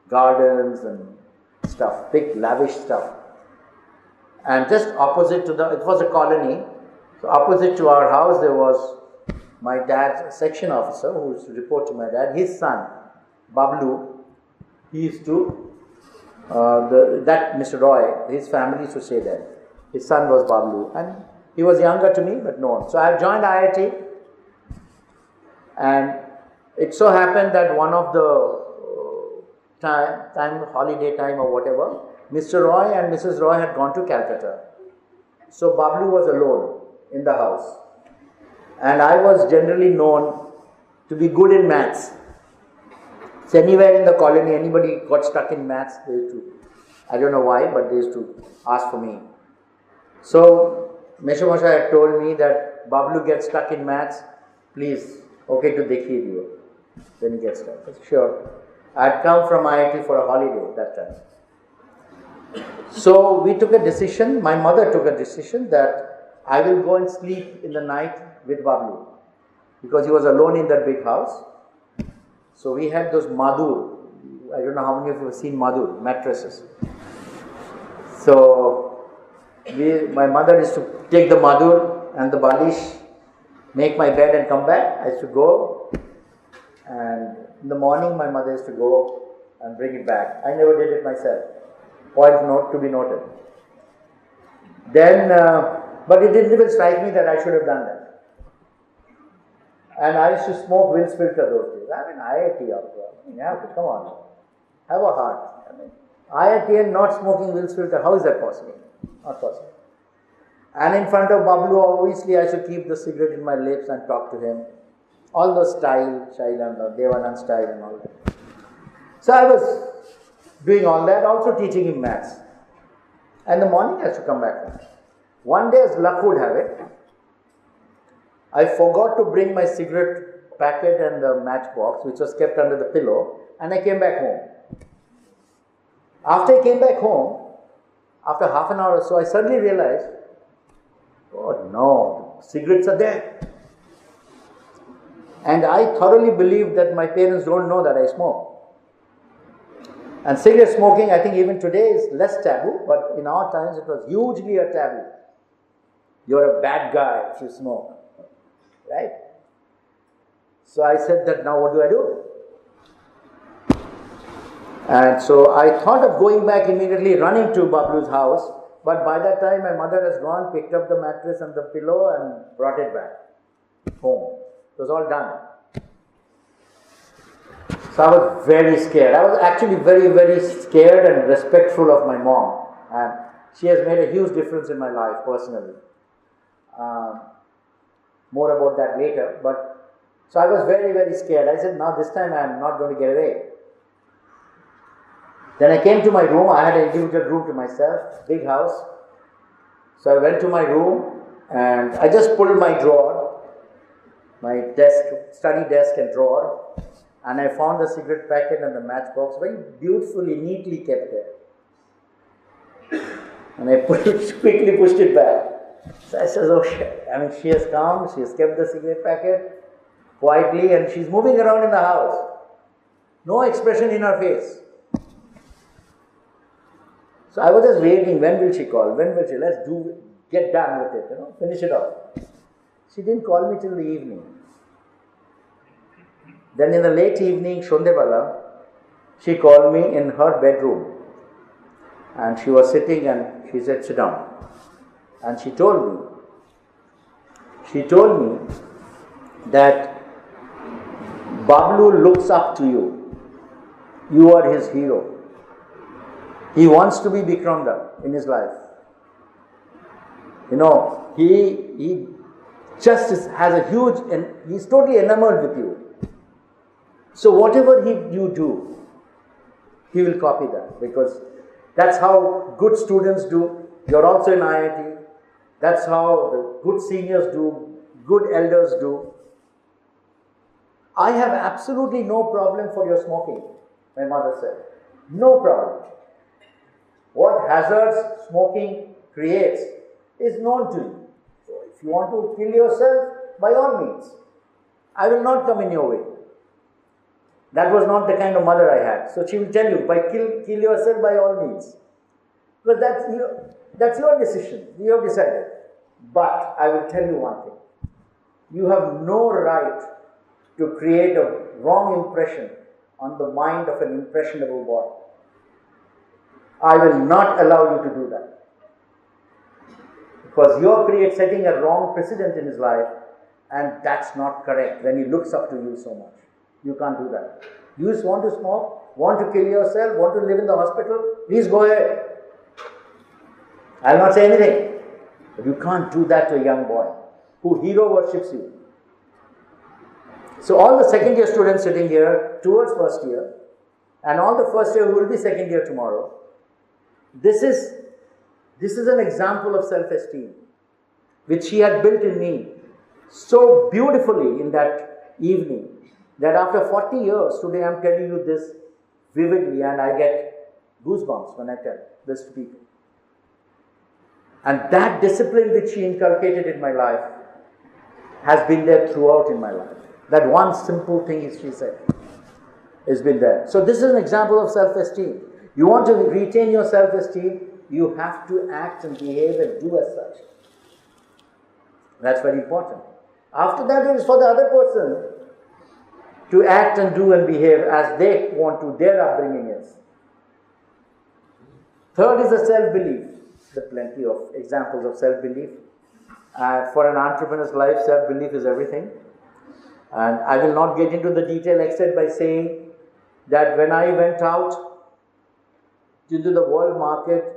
gardens and stuff, big lavish stuff. And just opposite to it was a colony, so opposite to our house there was my dad's section officer who used to report to my dad. His son, Bablu, he used to, Mr. Roy, his family used to stay there. His son was Bablu, and he was younger to me but known. So I joined IIT, and it so happened that one of the holiday time or whatever, Mr. Roy and Mrs. Roy had gone to Calcutta. So Bablu was alone in the house. And I was generally known to be good in maths. So anywhere in the colony, anybody got stuck in maths, they used to, I don't know why, but they used to ask for me. So Meshomosha had told me that Bablu gets stuck in maths, please, okay to dekhiye diyo. Then he gets stuck. Sure. I had come from IIT for a holiday at that time. So we took a decision, my mother took a decision that I will go and sleep in the night with Bablu, because he was alone in that big house. So we had those Madhur, I don't know how many of you have seen Madhur, mattresses. So my mother used to take the Madhur and the Balish, make my bed and come back. I used to go, and in the morning my mother used to go and bring it back. I never did it myself. Point note to be noted. Then, but it didn't even strike me that I should have done that. And I used to smoke Will's filter those days. I mean, IIT after all. You have to, come on, have a heart. I mean, IIT and not smoking Will's filter, how is that possible? Not possible. And in front of Bablu, obviously, I should keep the cigarette in my lips and talk to him. All those style and Devanand style and all that. So I was doing all that, also teaching him maths. And in the morning he has to come back home. One day, as luck would have it, I forgot to bring my cigarette packet and the matchbox, which was kept under the pillow, and I came back home. After I came back home, after half an hour or so, I suddenly realized, oh no, cigarettes are there. And I thoroughly believe that my parents don't know that I smoke. And cigarette smoking, I think even today, is less taboo, but in our times it was hugely a taboo. You're a bad guy if you smoke, right? So I said that, now what do I do? And so I thought of going back immediately, running to Bablu's house, but by that time my mother has gone, picked up the mattress and the pillow and brought it back home. It was all done. So I was very scared. I was actually very, very scared and respectful of my mom. And she has made a huge difference in my life personally. More about that later. But so I was very, very scared. I said, now this time I am not going to get away. Then I came to my room. I had an individual room to myself, big house. So I went to my room and I just pulled my drawer, my desk, study desk and drawer, and I found the cigarette packet and the matchbox very beautifully, neatly kept there. And I quickly pushed it back. So I said, oh shit. I mean, she has come, she has kept the cigarette packet quietly and she's moving around in the house. No expression in her face. So I was just waiting, when will she call? When will she? Let's get done with it, finish it off. She didn't call me till the evening. Then in the late evening, Shondebala, she called me in her bedroom. And she was sitting and she said, sit down. And she told me that Bablu looks up to you. You are his hero. He wants to be Bikram in his life. He just has a huge, and he's totally enamored with you. So whatever you do, he will copy that, because that's how good students do. You're also in IIT. That's how the good seniors do, good elders do. I have absolutely no problem for your smoking, my mother said. No problem. What hazards smoking creates is known to you. So if you want to kill yourself, by all means, I will not come in your way. That was not the kind of mother I had. So she will tell you, kill yourself by all means. But that's your decision. You have decided. But I will tell you one thing. You have no right to create a wrong impression on the mind of an impressionable boy. I will not allow you to do that. Because you're setting a wrong precedent in his life, and that's not correct when he looks up to you so much. You can't do that. You just want to smoke, want to kill yourself, want to live in the hospital, please go ahead. I'll not say anything. But you can't do that to a young boy who hero worships you. So all the second year students sitting here towards first year, and all the first year who will be second year tomorrow, this is an example of self-esteem, which she had built in me so beautifully in that evening, that after 40 years, today I'm telling you this vividly, and I get goosebumps when I tell this to people. And that discipline which she inculcated in my life has been there throughout in my life. That one simple thing, she said, has been there. So this is an example of self-esteem. You want to retain your self-esteem, you have to act and behave and do as such. That's very important. After that, it is for the other person to act and do and behave as they want to, their upbringing is. Third is the self-belief. There are plenty of examples of self-belief. For an entrepreneur's life, self-belief is everything. And I will not get into the detail except by saying that when I went out into the world market,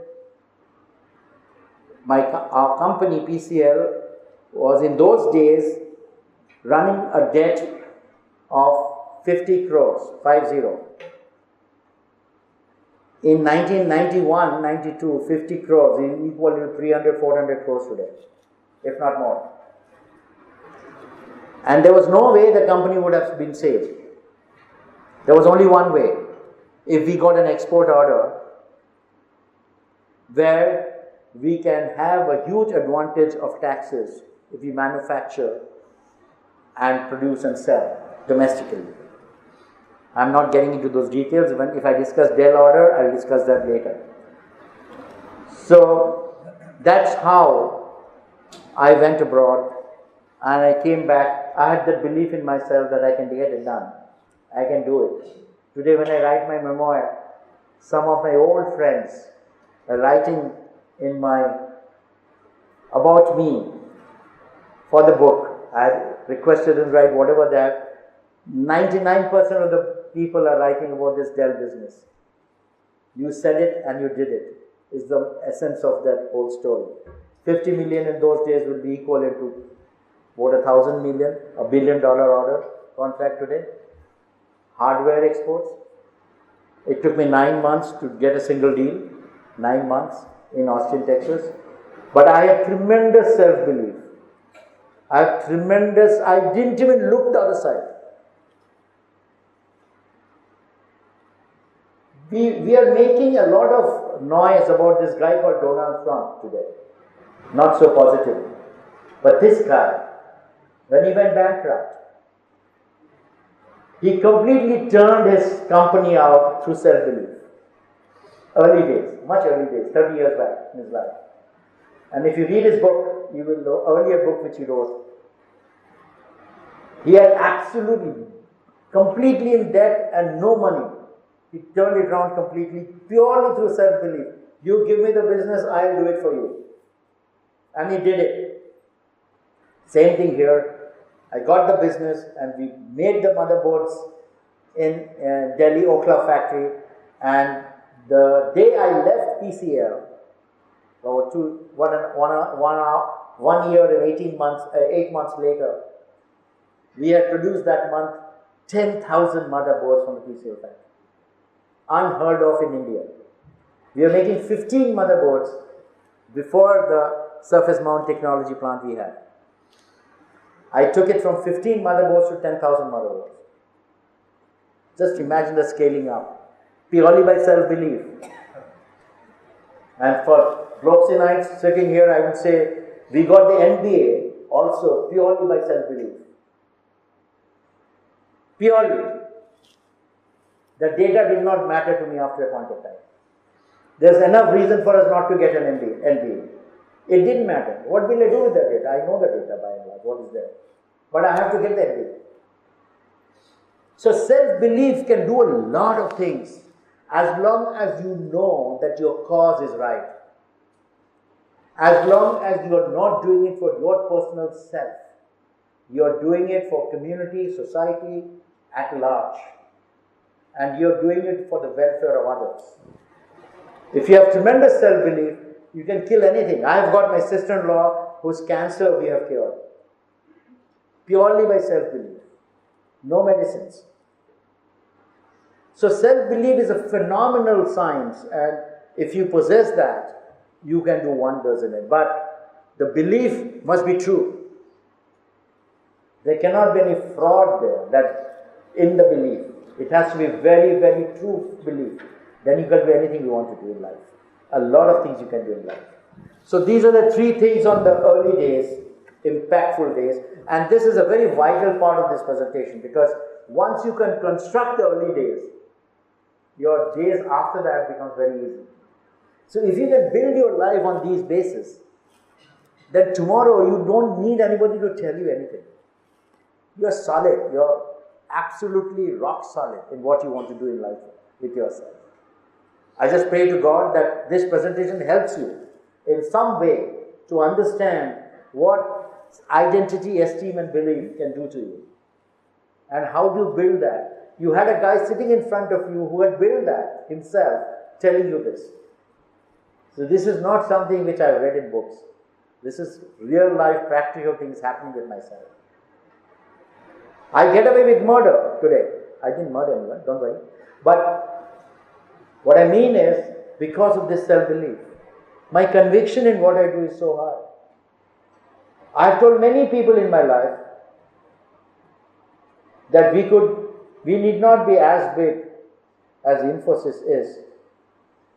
our company PCL was in those days running a debt of 50 crores, 50. In 1991-92, 50 crores is equal to 300-400 crores today, if not more. And there was no way the company would have been saved. There was only one way. If we got an export order where we can have a huge advantage of taxes if we manufacture and produce and sell domestically. I'm not getting into those details. If I discuss Dell order, I'll discuss that later. So that's how I went abroad and I came back. I had that belief in myself that I can get it done. I can do it. Today when I write my memoir, some of my old friends are writing in about me for the book. I requested them to write whatever they have. 99% of the people are writing about this Dell business. You said it and you did it, is the essence of that whole story. 50 million in those days will be equal to what, 1,000 million, $1 billion order contract today. Hardware exports. It took me 9 months to get a single deal, 9 months in Austin, Texas. But I have tremendous self-belief. I didn't even look the other side. We are making a lot of noise about this guy called Donald Trump today. Not so positive. But this guy, when he went bankrupt, he completely turned his company out through self-belief. Early days, much early days, 30 years back in his life. And if you read his book, you will know, earlier book which he wrote, he had absolutely, completely in debt and no money. He turned it around completely, purely through self-belief. You give me the business, I'll do it for you. And he did it. Same thing here. I got the business and we made the motherboards in Delhi Okhla factory, and the day I left PCL, about 1 year and 8 months later, we had produced that month 10,000 motherboards from the PCL factory. Unheard of in India. We are making 15 motherboards before the surface mount technology plant we had. I took it from 15 motherboards to 10,000 motherboards. Just imagine the scaling up, purely by self-belief. And for Globsinites sitting here, I would say we got the MBA also purely by self-belief. Purely. The data did not matter to me after a point of time. There's enough reason for us not to get an MBA. It didn't matter. What will I do with the data? I know the data by and large, what is there. But I have to get the MBA. So self-belief can do a lot of things as long as you know that your cause is right. As long as you are not doing it for your personal self. You are doing it for community, society at large. And you're doing it for the welfare of others. If you have tremendous self-belief, you can kill anything. I have got my sister-in-law whose cancer we have cured. Purely by self-belief. No medicines. So self-belief is a phenomenal science, and if you possess that, you can do wonders in it. But the belief must be true. There cannot be any fraud there that in the belief. It has to be very, very true belief. Then you can do anything you want to do in life. A lot of things you can do in life. So these are the 3 things on the early days, impactful days. And this is a very vital part of this presentation, because once you can construct the early days, your days after that becomes very easy. So if you can build your life on these bases, then tomorrow you don't need anybody to tell you anything. You're solid. You're absolutely rock solid in what you want to do in life with yourself. I just pray to God that this presentation helps you in some way to understand what identity, esteem and belief can do to you. And how do you build that? You had a guy sitting in front of you who had built that himself, telling you this. So this is not something which I have read in books. This is real life practical things happening with myself. I get away with murder today. I didn't murder anyone, don't worry. But What I mean is, because of this self-belief, my conviction in what I do is so high. I've told many people in my life that we need not be as big as Infosys is,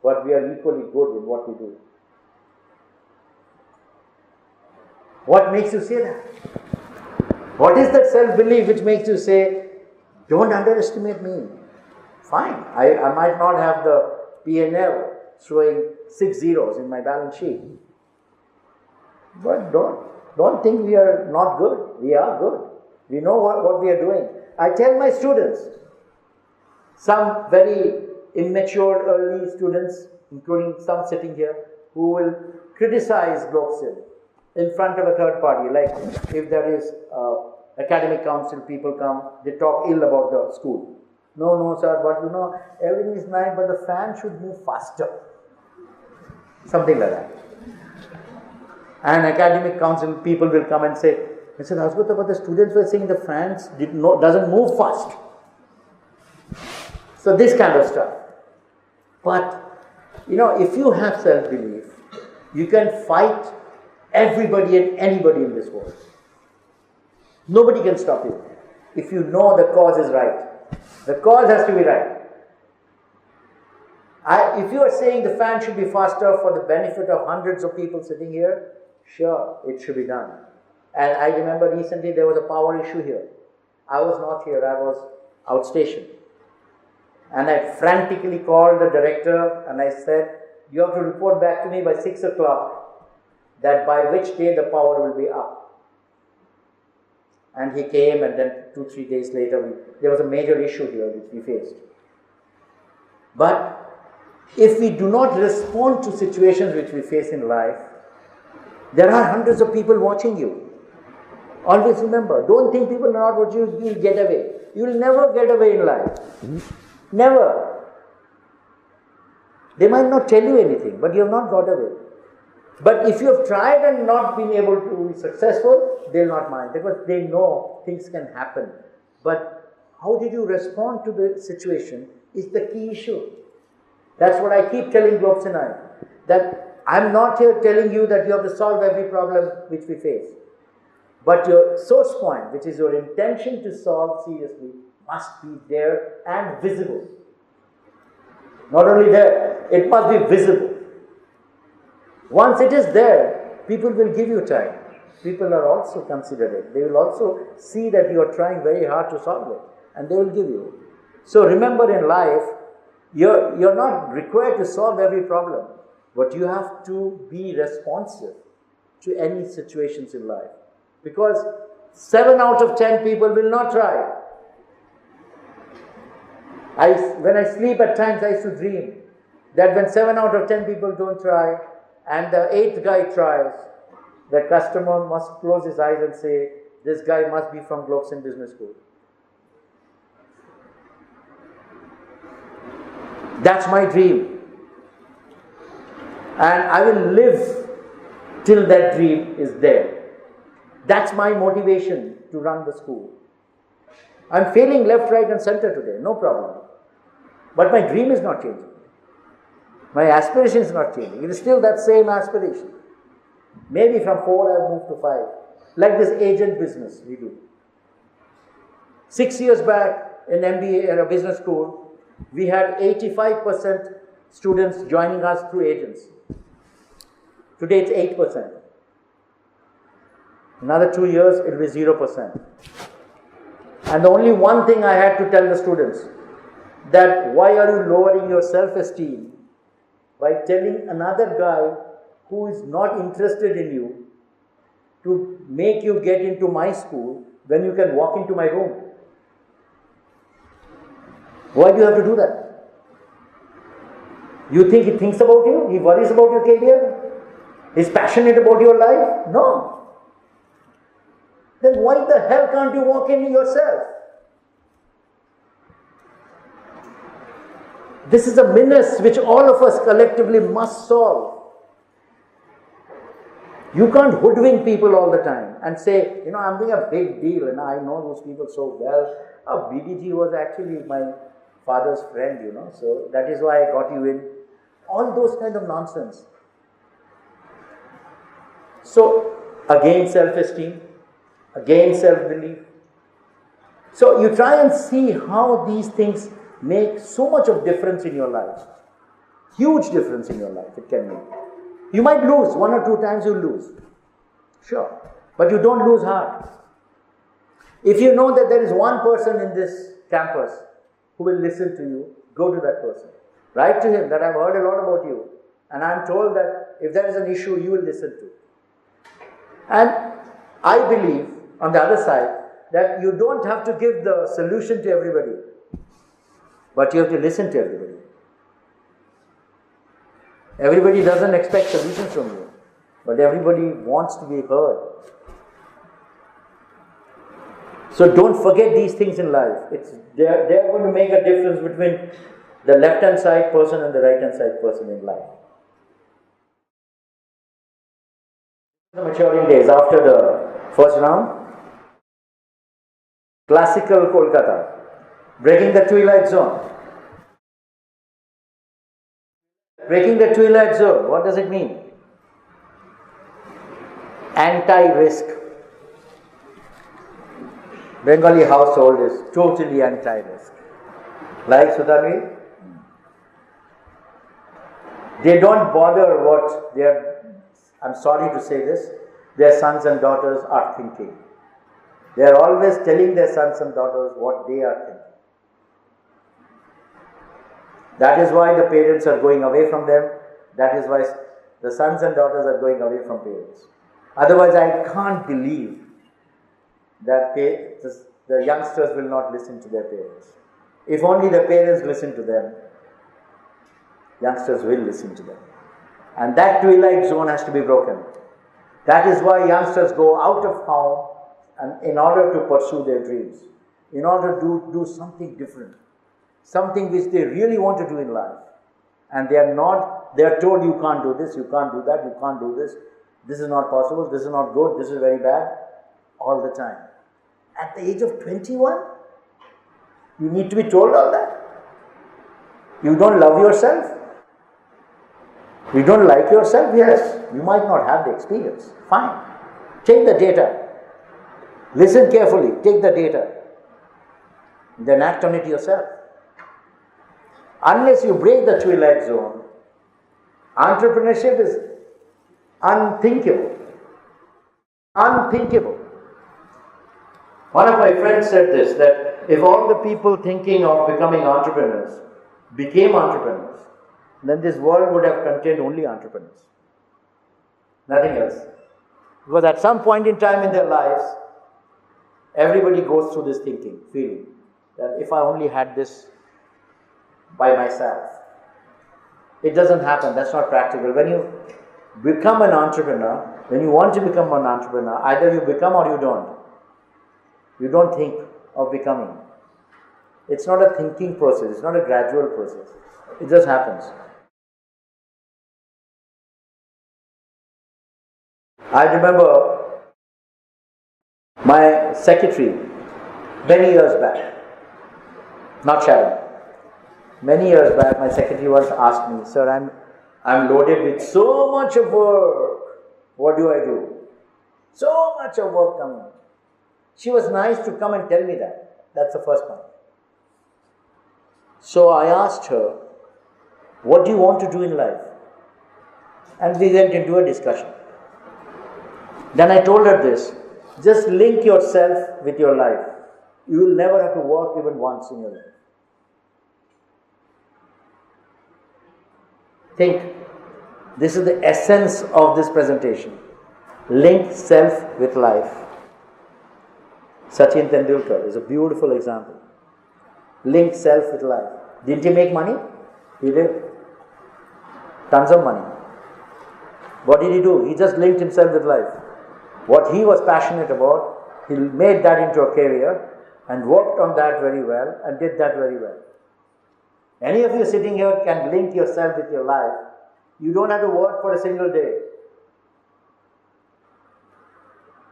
but we are equally good in what we do. What makes you say that? What is that self-belief which makes you say, don't underestimate me? Fine, I might not have the P&L showing 6 zeros in my balance sheet. But don't think we are not good. We are good. We know what we are doing. I tell my students, some very immature early students, including some sitting here, who will criticize Globsin in front of a third party. Like if there is academic council, people come, they talk ill about the school. No, sir, but everything is nice, but the fan should move faster. Something like that. And academic council people will come and say, Mr. Dasgupta, but the students were saying the fans doesn't move fast. So this kind of stuff. But, if you have self-belief, you can fight everybody and anybody in this world. Nobody can stop you if you know the cause is right. The cause has to be right. If you are saying the fan should be faster for the benefit of hundreds of people sitting here, sure, it should be done. And I remember recently there was a power issue here. I was not here, I was outstation. And I frantically called the director and I said, you have to report back to me by 6 o'clock that by which day the power will be up. And he came, and then 2-3 days later, there was a major issue here which we faced. But if we do not respond to situations which we face in life, there are hundreds of people watching you. Always remember, don't think people are not watching you, you will get away. You will never get away in life. Never. They might not tell you anything, but you have not got away. But if you have tried and not been able to be successful, they will not mind, because they know things can happen. But how did you respond to the situation is the key issue. That's what I keep telling Globsin, that I'm not here telling you that you have to solve every problem which we face. But your source point, which is your intention to solve seriously, must be there and visible. Not only there, it must be visible. Once it is there, people will give you time. People are also considerate. They will also see that you are trying very hard to solve it, and they will give you. So remember, in life, you're not required to solve every problem, but you have to be responsive to any situations in life. Because 7 out of 10 people will not try. When I sleep at times, I used to dream that when 7 out of 10 people don't try, and the 8th guy tries, the customer must close his eyes and say, this guy must be from Globsin Business School. That's my dream. And I will live till that dream is there. That's my motivation to run the school. I'm failing left, right and center today, no problem. But my dream is not changing. My aspiration is not changing. It is still that same aspiration. Maybe from 4 I have moved to 5. Like this agent business we do. 6 years back in MBA, in a business school, we had 85% students joining us through agents. Today it's 8%. Another 2 years it will be 0%. And the only one thing I had to tell the students, that why are you lowering your self-esteem by telling another guy who is not interested in you to make you get into my school when you can walk into my room? Why do you have to do that? You think he thinks about you? He worries about your career? He's passionate about your life? No. Then why the hell can't you walk in yourself? This is a menace which all of us collectively must solve. You can't hoodwink people all the time and say, I'm doing a big deal and I know those people so well. BDG was actually my father's friend, you know, so that is why I got you in. All those kind of nonsense. So, again self-esteem, again self-belief. So, you try and see how these things make so much of difference in your life. Huge difference in your life it can make. You might lose, 1 or 2 times you lose. Sure. But you don't lose heart. If you know that there is one person in this campus who will listen to you, go to that person. Write to him that I've heard a lot about you and I'm told that if there is an issue, you will listen to. And I believe, on the other side, that you don't have to give the solution to everybody, but you have to listen to everybody. Everybody doesn't expect solutions from you, but everybody wants to be heard. So don't forget these things in life. They're going to make a difference between the left-hand side person and the right-hand side person in life. The maturing days after the first round. Classical Kolkata. Breaking the twilight zone. Breaking the twilight zone, what does it mean? Anti-risk. Bengali household is totally anti-risk. Like Sudhanvi? They don't bother what I'm sorry to say this, their sons and daughters are thinking. They are always telling their sons and daughters what they are thinking. That is why the parents are going away from them. That is why the sons and daughters are going away from parents. Otherwise, I can't believe that the youngsters will not listen to their parents. If only the parents listen to them, youngsters will listen to them. And that twilight zone has to be broken. That is why youngsters go out of home and in order to pursue their dreams, in order to do something different, something which they really want to do in life. And they are told you can't do this, you can't do that, you can't do this is not possible, this is not good, this is very bad, all the time. At the age of 21, you need to be told all that. You don't love yourself? You don't like yourself? Yes. You might not have the experience. Fine. Take the data. Listen carefully. Take the data. Then act on it yourself. Unless you break the twilight zone, entrepreneurship is unthinkable. Unthinkable. One of my friends said this, that if all the people thinking of becoming entrepreneurs became entrepreneurs, then this world would have contained only entrepreneurs. Nothing else. Because at some point in time in their lives, everybody goes through this thinking, feeling, that if I only had this by myself. It doesn't happen, that's not practical. When you become an entrepreneur, when you want to become an entrepreneur, either you become or you don't. You don't think of becoming. It's not a thinking process, it's not a gradual process. It just happens. I remember my secretary, many years back, not Sharon, many years back, my secretary once asked me, "Sir, I'm loaded with so much of work. What do I do? So much of work coming." She was nice to come and tell me that. That's the first point. So I asked her, "What do you want to do in life?" And we went into a discussion. Then I told her this, just link yourself with your life. You will never have to work even once in your life. Think, this is the essence of this presentation. Link self with life. Sachin Tendulkar is a beautiful example. Link self with life. Didn't he make money? He did. Tons of money. What did he do? He just linked himself with life. What he was passionate about, he made that into a career and worked on that very well and did that very well. Any of you sitting here can link yourself with your life. You don't have to work for a single day.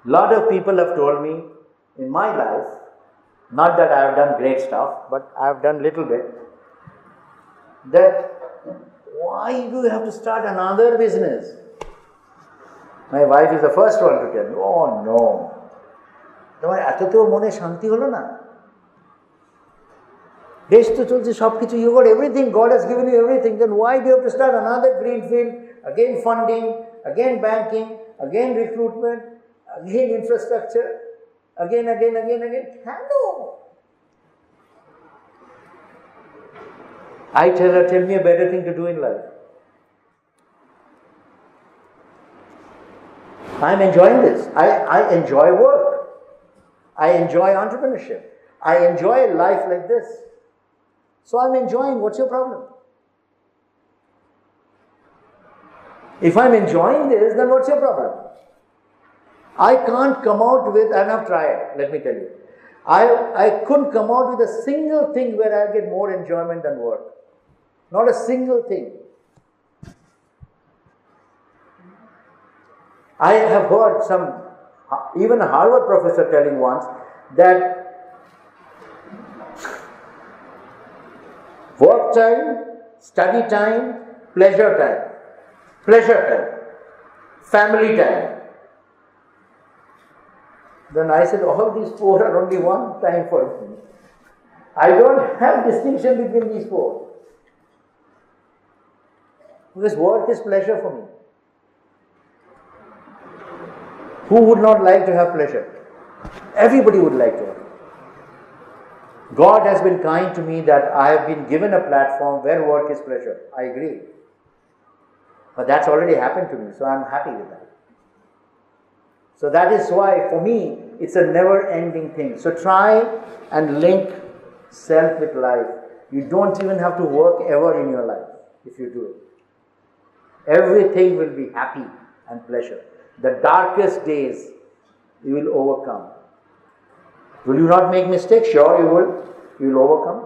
A lot of people have told me in my life not that I have done great stuff, but I have done little bit, that why do you have to start another business? My wife is the first one to tell me, oh no. তোমার এত তো মনে শান্তি হলো না? দেশ তো চলছে সব কিছু, you got everything, God has given you everything, then why do you have to start another greenfield, again funding, again banking, again recruitment, again infrastructure, again. Hello. I tell her, tell me a better thing to do in life. I'm enjoying this. I enjoy work. I enjoy entrepreneurship. I enjoy a life like this. So I'm enjoying. What's your problem? If I'm enjoying this, then what's your problem? I can't come out with, and I've tried, let me tell you. I couldn't come out with a single thing where I get more enjoyment than work. Not a single thing. I have heard even a Harvard professor telling once that work time, study time, pleasure time, family time. Then I said, all these four are only one time for me. I don't have distinction between these four. Because work is pleasure for me. Who would not like to have pleasure? Everybody would like to have. God has been kind to me that I have been given a platform where work is pleasure. I agree. But that's already happened to me, so I'm happy with that. So that is why, for me, it's a never-ending thing. So try and link self with life. You don't even have to work ever in your life if you do it. Everything will be happy and pleasure. The darkest days you will overcome. Will you not make mistakes? Sure you will. You will overcome.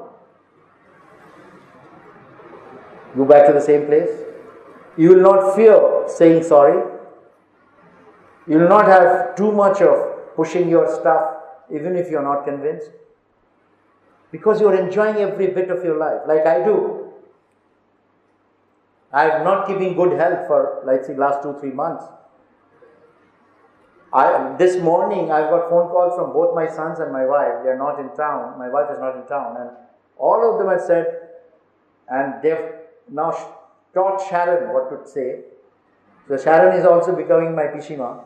Go back to the same place. You will not fear saying sorry. You will not have too much of pushing your stuff even if you are not convinced. Because you are enjoying every bit of your life, like I do. I am not keeping good health for, let's say, last 2-3 months. This morning I've got phone calls from both my sons and my wife. They are not in town. My wife is not in town. And all of them have said, and they've now taught Sharon what to say. So Sharon is also becoming my Pishima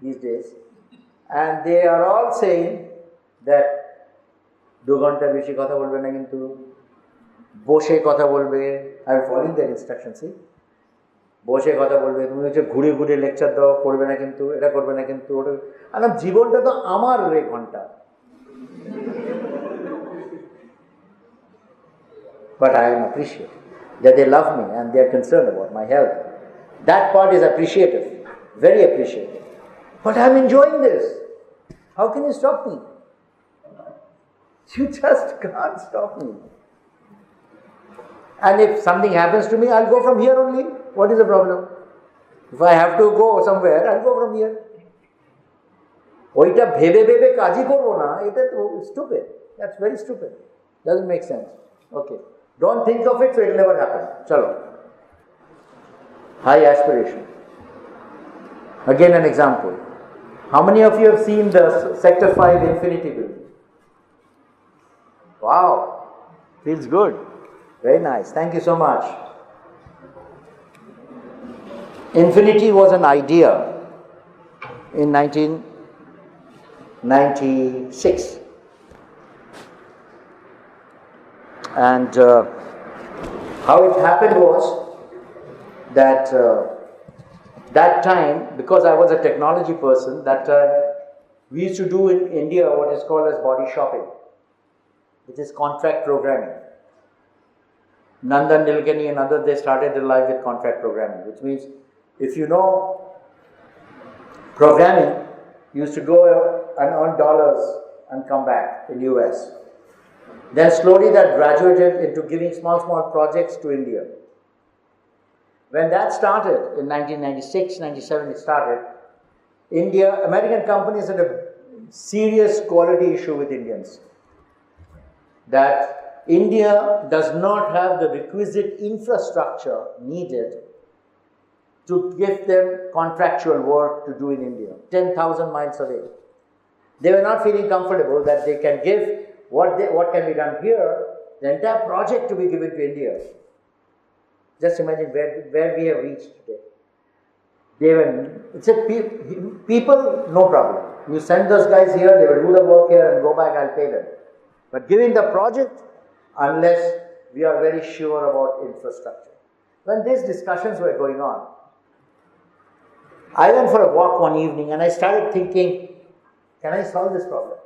these days. And they are all saying that 2 ঘন্টা বেশি কথা বলবে না কিন্তু বসে কথা বলবে। I am following their instructions. See? বসে কথা বলবে, তুমি হচ্ছে ঘুরে ঘুরে লেকচার দাও, করবে না কিন্তু, এটা করবে না কিন্তু, ওটা। আর জীবনটা তো আমার রে ঘন্টা। But I am appreciative that they love me and they are concerned about my health. That part is appreciative, very appreciative. But I am enjoying this. How can you stop me? You just can't stop me. And if something happens to me, I'll go from here only. What is the problem? If I have to go somewhere, I'll go from here. ওইটা ভেবে ভেবে কাজই করবো না, এটা তো stupid. That's very stupid. Doesn't make sense. Okay. Don't think of it, so it will never happen. Chalo. High aspiration. Again an example. How many of you have seen the Sector 5 Infinity building? Wow. Feels good. Very nice. Thank you so much. Infinity was an idea in 1996. And how it happened was that that time, because I was a technology person, that time we used to do in India what is called as body shopping, which is contract programming. Nandan Nilekani and others, they started their life with contract programming, which means if you know programming, you used to go and earn dollars and come back in US. Then slowly that graduated into giving small projects to India. When that started in 1996, 97 it started, American companies had a serious quality issue with Indians. that India does not have the requisite infrastructure needed to give them contractual work to do in India, 10,000 miles away. They were not feeling comfortable that they can give what can be done here, the entire project to be given to India. Just imagine where we have reached today. People, no problem. You send those guys here, they will do the work here and go back, I'll pay them. But giving the project, unless we are very sure about infrastructure. When these discussions were going on, I went for a walk one evening and I started thinking, can I solve this problem?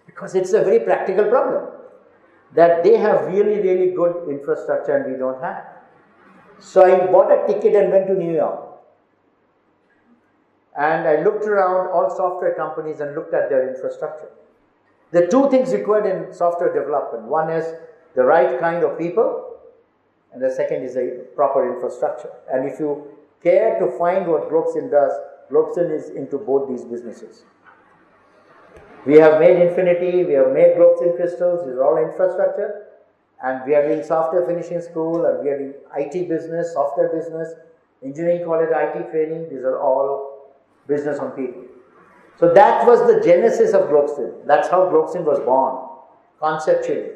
Because it's a very practical problem. That they have really, really good infrastructure and we don't have. So I bought a ticket and went to New York. And I looked around all software companies and looked at their infrastructure. There are two things required in software development. One is the right kind of people, and the second is a proper infrastructure. And if you care to find what Globsin does, Globsin is into both these businesses. We have made Infinity, we have made Globsin crystals, these are all infrastructure, and we are doing software finishing school, and we are doing IT business, software business, engineering college IT training, these are all business on people. So that was the genesis of Globsin. That's how Globsin was born, conceptually.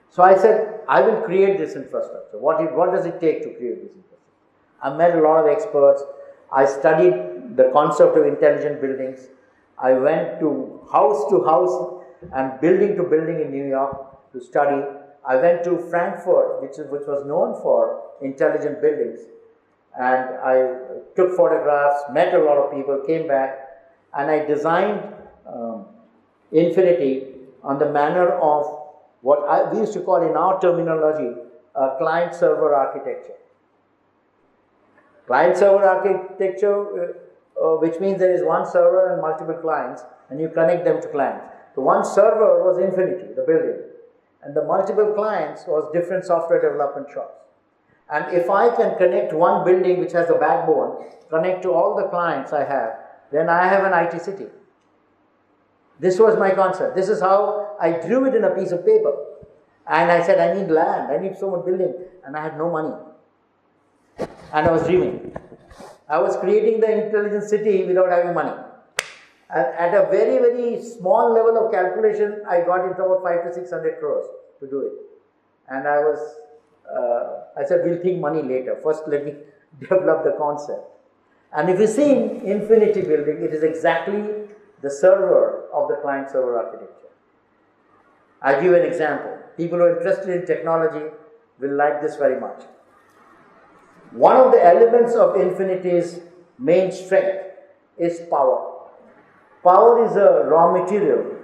So I said, I will create this infrastructure. What does it take to create this infrastructure? I met a lot of experts. I studied the concept of intelligent buildings. I went to house and building to building in New York to study. I went to Frankfurt, which was known for intelligent buildings. And I took photographs, met a lot of people, came back, and I designed Infinity on the manner of what we used to call in our terminology, client-server architecture. Client-server architecture, which means there is one server and multiple clients, and you connect them to clients. The one server was Infinity, the building, and the multiple clients was different software development shops. And if I can connect one building which has a backbone, connect to all the clients I have, then I have an IT city. This was my concept. This is how I drew it in a piece of paper. And I said, I need land, I need so much building, and I had no money. And I was dreaming. I was creating the intelligent city without having money. And at a very, very small level of calculation, I got into about 500 to 600 crores to do it. And I said, we'll think money later. First, let me develop the concept. And if you see in Infinity building, it is exactly the server of the client-server architecture. I'll give an example. People who are interested in technology will like this very much. One of the elements of Infinity's main strength is power. Power is a raw material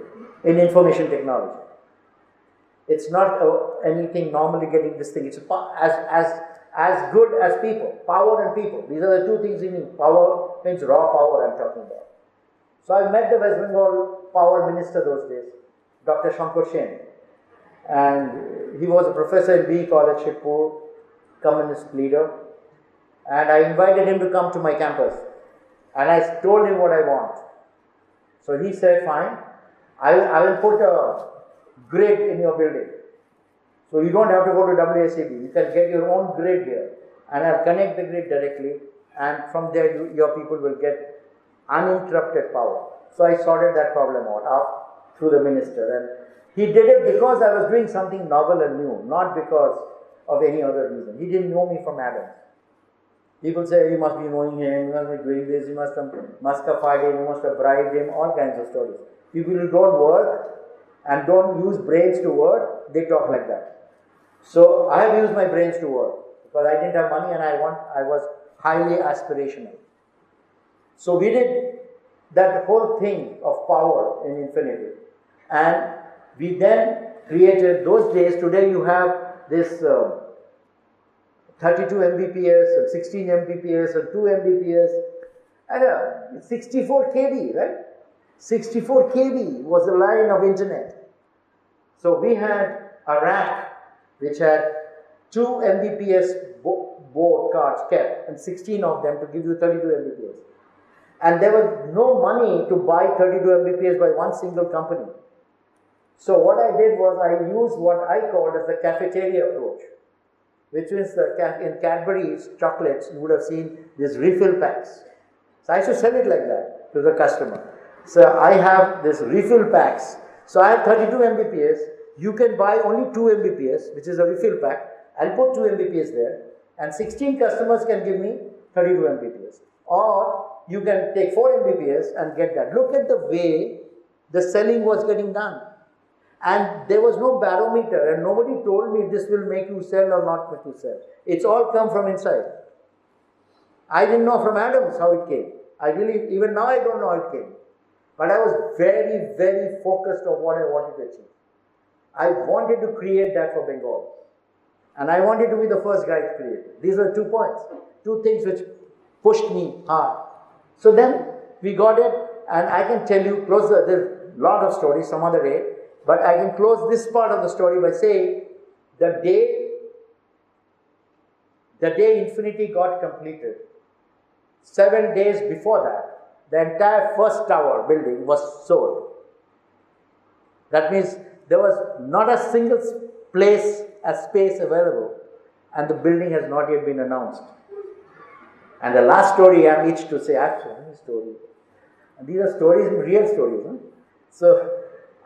in information technology. It's not anything normally getting this thing. It's as good as people. Power and people. These are the two things you need. Power means raw power I'm talking about. So I met the West Bengal power minister those days, Dr. Shankar Sen. And he was a professor in B College, Shibpur, communist leader. And I invited him to come to my campus. And I told him what I want. So he said, fine, I will put a grid in your building. So you don't have to go to WSAB. You can get your own grid here. And I'll connect the grid directly. And from there, your people will get uninterrupted power. So I sorted that problem out through the minister. And he did it because I was doing something novel and new, not because of any other reason. He didn't know me from Adam. People say, you must be knowing him, you must be doing this, you must have fired him, you must have bribed him, all kinds of stories. People who don't work and don't use brains to work, they talk like that. So I have used my brains to work because I didn't have money and I was highly aspirational. So we did that whole thing of power in Infinity. And we then created, those days, today you have this 32 Mbps and 16 Mbps and 2 Mbps and 64 kb, right? 64 kb was the line of internet. So we had a rack which had 2 Mbps board cards kept and 16 of them to give you 32 Mbps. And there was no money to buy 32 Mbps by one single company. So what I did was I used what I called as the cafeteria approach, which means in Cadbury's chocolates, you would have seen these refill packs. So I should sell it like that to the customer. So I have this refill packs. So I have 32 Mbps. You can buy only 2 Mbps, which is a refill pack. I'll put 2 Mbps there, and 16 customers can give me 32 Mbps. Or you can take 4 Mbps and get that. Look at the way the selling was getting done. And there was no barometer, and nobody told me this will make you sell or not make you sell. It's all come from inside. I didn't know from Adams how it came. Even now I don't know how it came. But I was very, very focused on what I wanted to achieve. I wanted to create that for Bengal. And I wanted to be the first guy to create it. These are 2 points, 2 things which pushed me hard. So then we got it, and I can tell you, there's a lot of stories some other day, but I can close this part of the story by saying the day Infinity got completed, 7 days before that, the entire first tower building was sold. That means there was not a single space available, and the building has not yet been announced. And the last story I'm itched to say, I have so many stories. And these are stories, real stories. Huh? So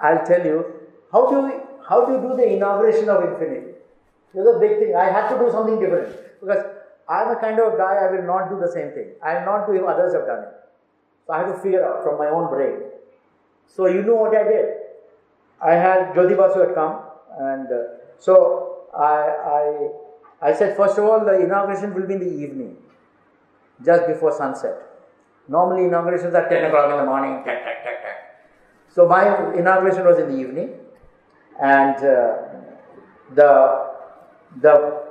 I'll tell you, how do you do the inauguration of Infinity? This is a big thing. I had to do something different because I'm a kind of guy, I will not do the same thing. I will not do if others have done it. So I have to figure out from my own brain. So you know what I did? I had Jyoti Basu had come, and so I said, first of all, the inauguration will be in the evening, just before sunset. Normally inaugurations are 10 o'clock in the morning, So my inauguration was in the evening, and the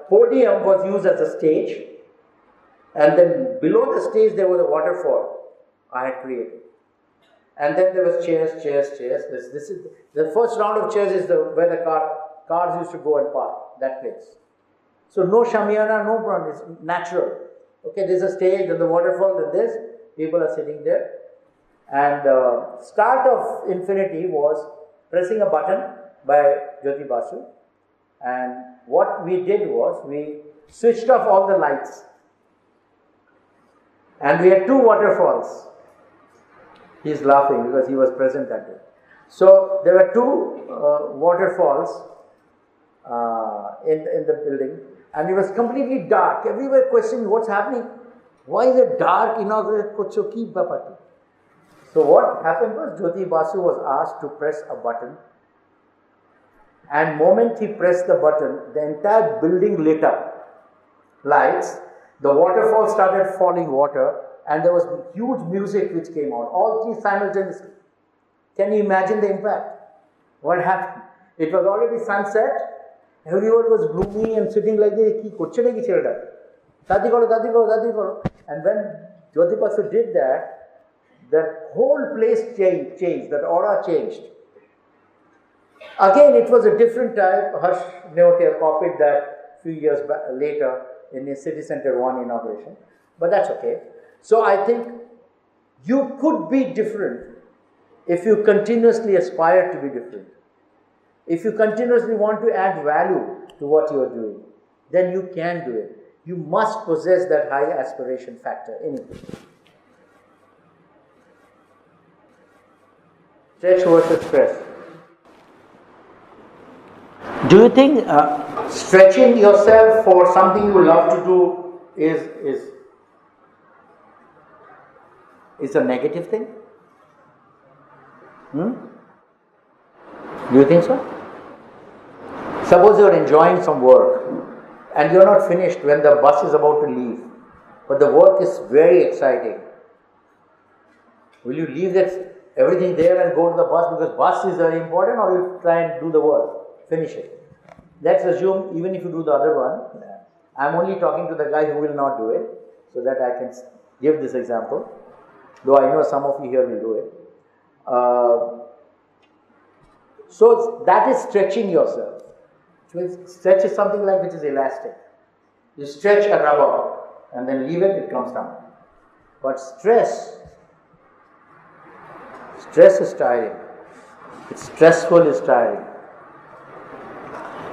podium was used as a stage, and then below the stage there was a waterfall I had created. And then there was chairs. This is the first round of chairs is where the cars used to go and park, that place. So no shamiana, no problem, it's natural. Okay, there's a stage, then the waterfall, then this, people are sitting there. And start of Infinity was pressing a button by Jyoti Basu. And what we did was, we switched off all the lights. And we had 2 waterfalls. He's laughing because he was present that day. So there were 2 waterfalls in the building, and it was completely dark. Everywhere questioning what's happening. Why is it dark? So what happened was, Jyoti Basu was asked to press a button, and moment he pressed the button, the entire building lit up. Lights, the waterfall started falling water, and there was huge music which came out, all 3 simultaneously. Can you imagine the impact? What happened? It was already sunset, everyone was gloomy and sitting like this, and when Jyoti Basu did that, the whole place changed, that aura changed. Again, it was a different type. Harsh Neotia copied that a few years later in the City Center 1 inauguration, but that's okay. So I think you could be different if you continuously aspire to be different. If you continuously want to add value to what you are doing, then you can do it. You must possess that high aspiration factor in it. Stretch versus stress. Do you think stretching yourself for something you love to do is a negative thing? Do you think so? Suppose you are enjoying some work and you are not finished when the bus is about to leave, but the work is very exciting. Will you leave everything there and go to the bus because bus is very important, or you try and do the work, finish it? Let's assume even if you do the other one, I'm only talking to the guy who will not do it, so that I can give this example, though I know some of you here will do it. So that is stretching yourself. Stretch is something like which is elastic. You stretch a rubber and then leave it, it comes down. But stress is tiring. It's stressful, it's tiring.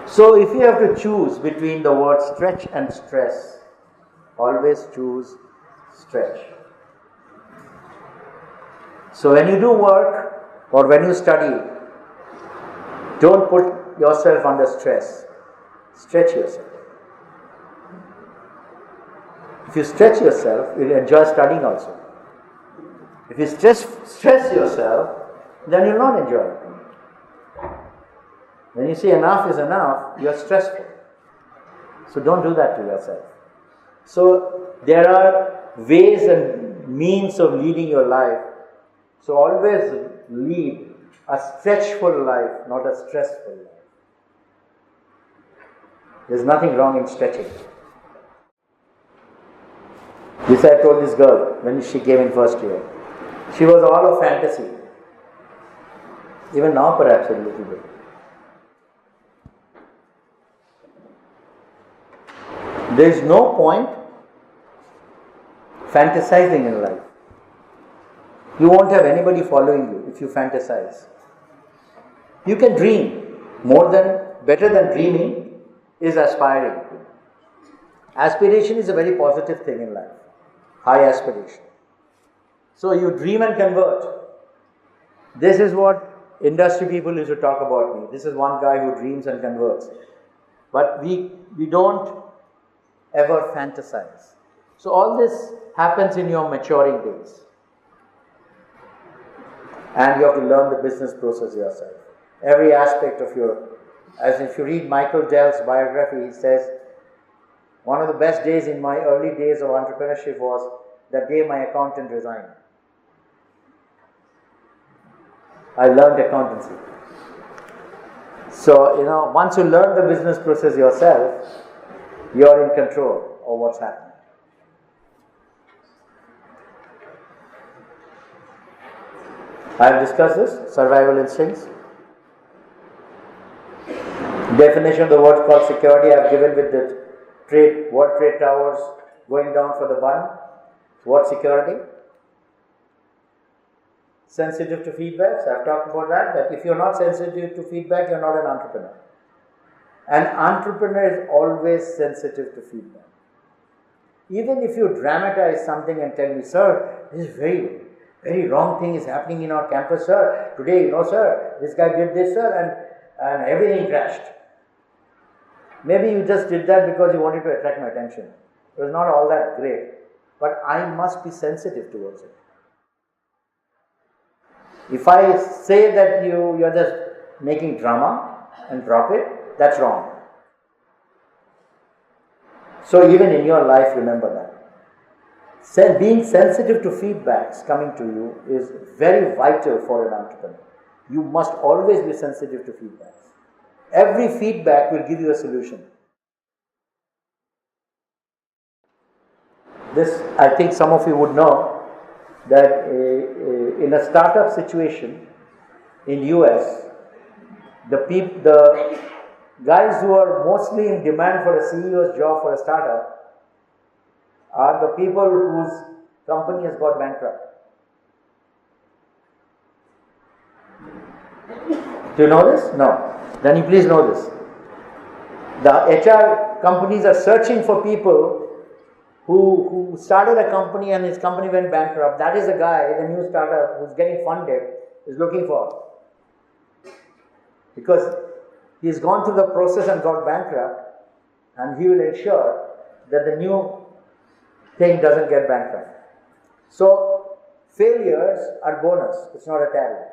So if you have to choose between the word stretch and stress, always choose stretch. So when you do work or when you study, don't put yourself under stress. Stretch yourself. If you stretch yourself, you'll enjoy studying also. If you stress yourself, then you'll not enjoy it. When you say enough is enough, you are stressful. So don't do that to yourself. So there are ways and means of leading your life. So always lead a stretchful life, not a stressful life. There's nothing wrong in stretching. This I told this girl when she came in first year. She was all of fantasy. Even now perhaps a little bit. There is no point fantasizing in life. You won't have anybody following you if you fantasize. You can dream. Better than dreaming is aspiring. Aspiration is a very positive thing in life. High aspiration. So you dream and convert. This is what industry people used to talk about me. This is one guy who dreams and converts. But we don't ever fantasize. So all this happens in your maturing days. And you have to learn the business process yourself. Every aspect of as if you read Michael Dell's biography, he says, one of the best days in my early days of entrepreneurship was the day my accountant resigned. I learned accountancy. So, once you learn the business process yourself, you are in control of what's happening. I have discussed this, survival instincts. Definition of the word called security I have given with the World Trade Towers going down for the bun. What security? Sensitive to feedbacks. I have talked about that if you're not sensitive to feedback, you're not an entrepreneur. An entrepreneur is always sensitive to feedback. Even if you dramatize something and tell me, sir, this is very, very wrong thing is happening in our campus, sir. Today, sir, this guy did this, sir, and everything crashed. Maybe you just did that because you wanted to attract my attention. It was not all that great. But I must be sensitive towards it. If I say that you're just making drama and drop it, that's wrong. So even in your life, remember that. Being sensitive to feedbacks coming to you is very vital for an entrepreneur. You must always be sensitive to feedbacks. Every feedback will give you a solution. This, I think some of you would know that in a startup situation in US, the guys who are mostly in demand for a CEO's job for a startup are the people whose company has got bankrupt. Do you know this? No. Then you please know this. The HR companies are searching for people who started a company and his company went bankrupt. That is the guy, the new startup who's getting funded, is looking for. Because he's gone through the process and got bankrupt, and he will ensure that the new thing doesn't get bankrupt. So, failures are bonus, it's not a talent.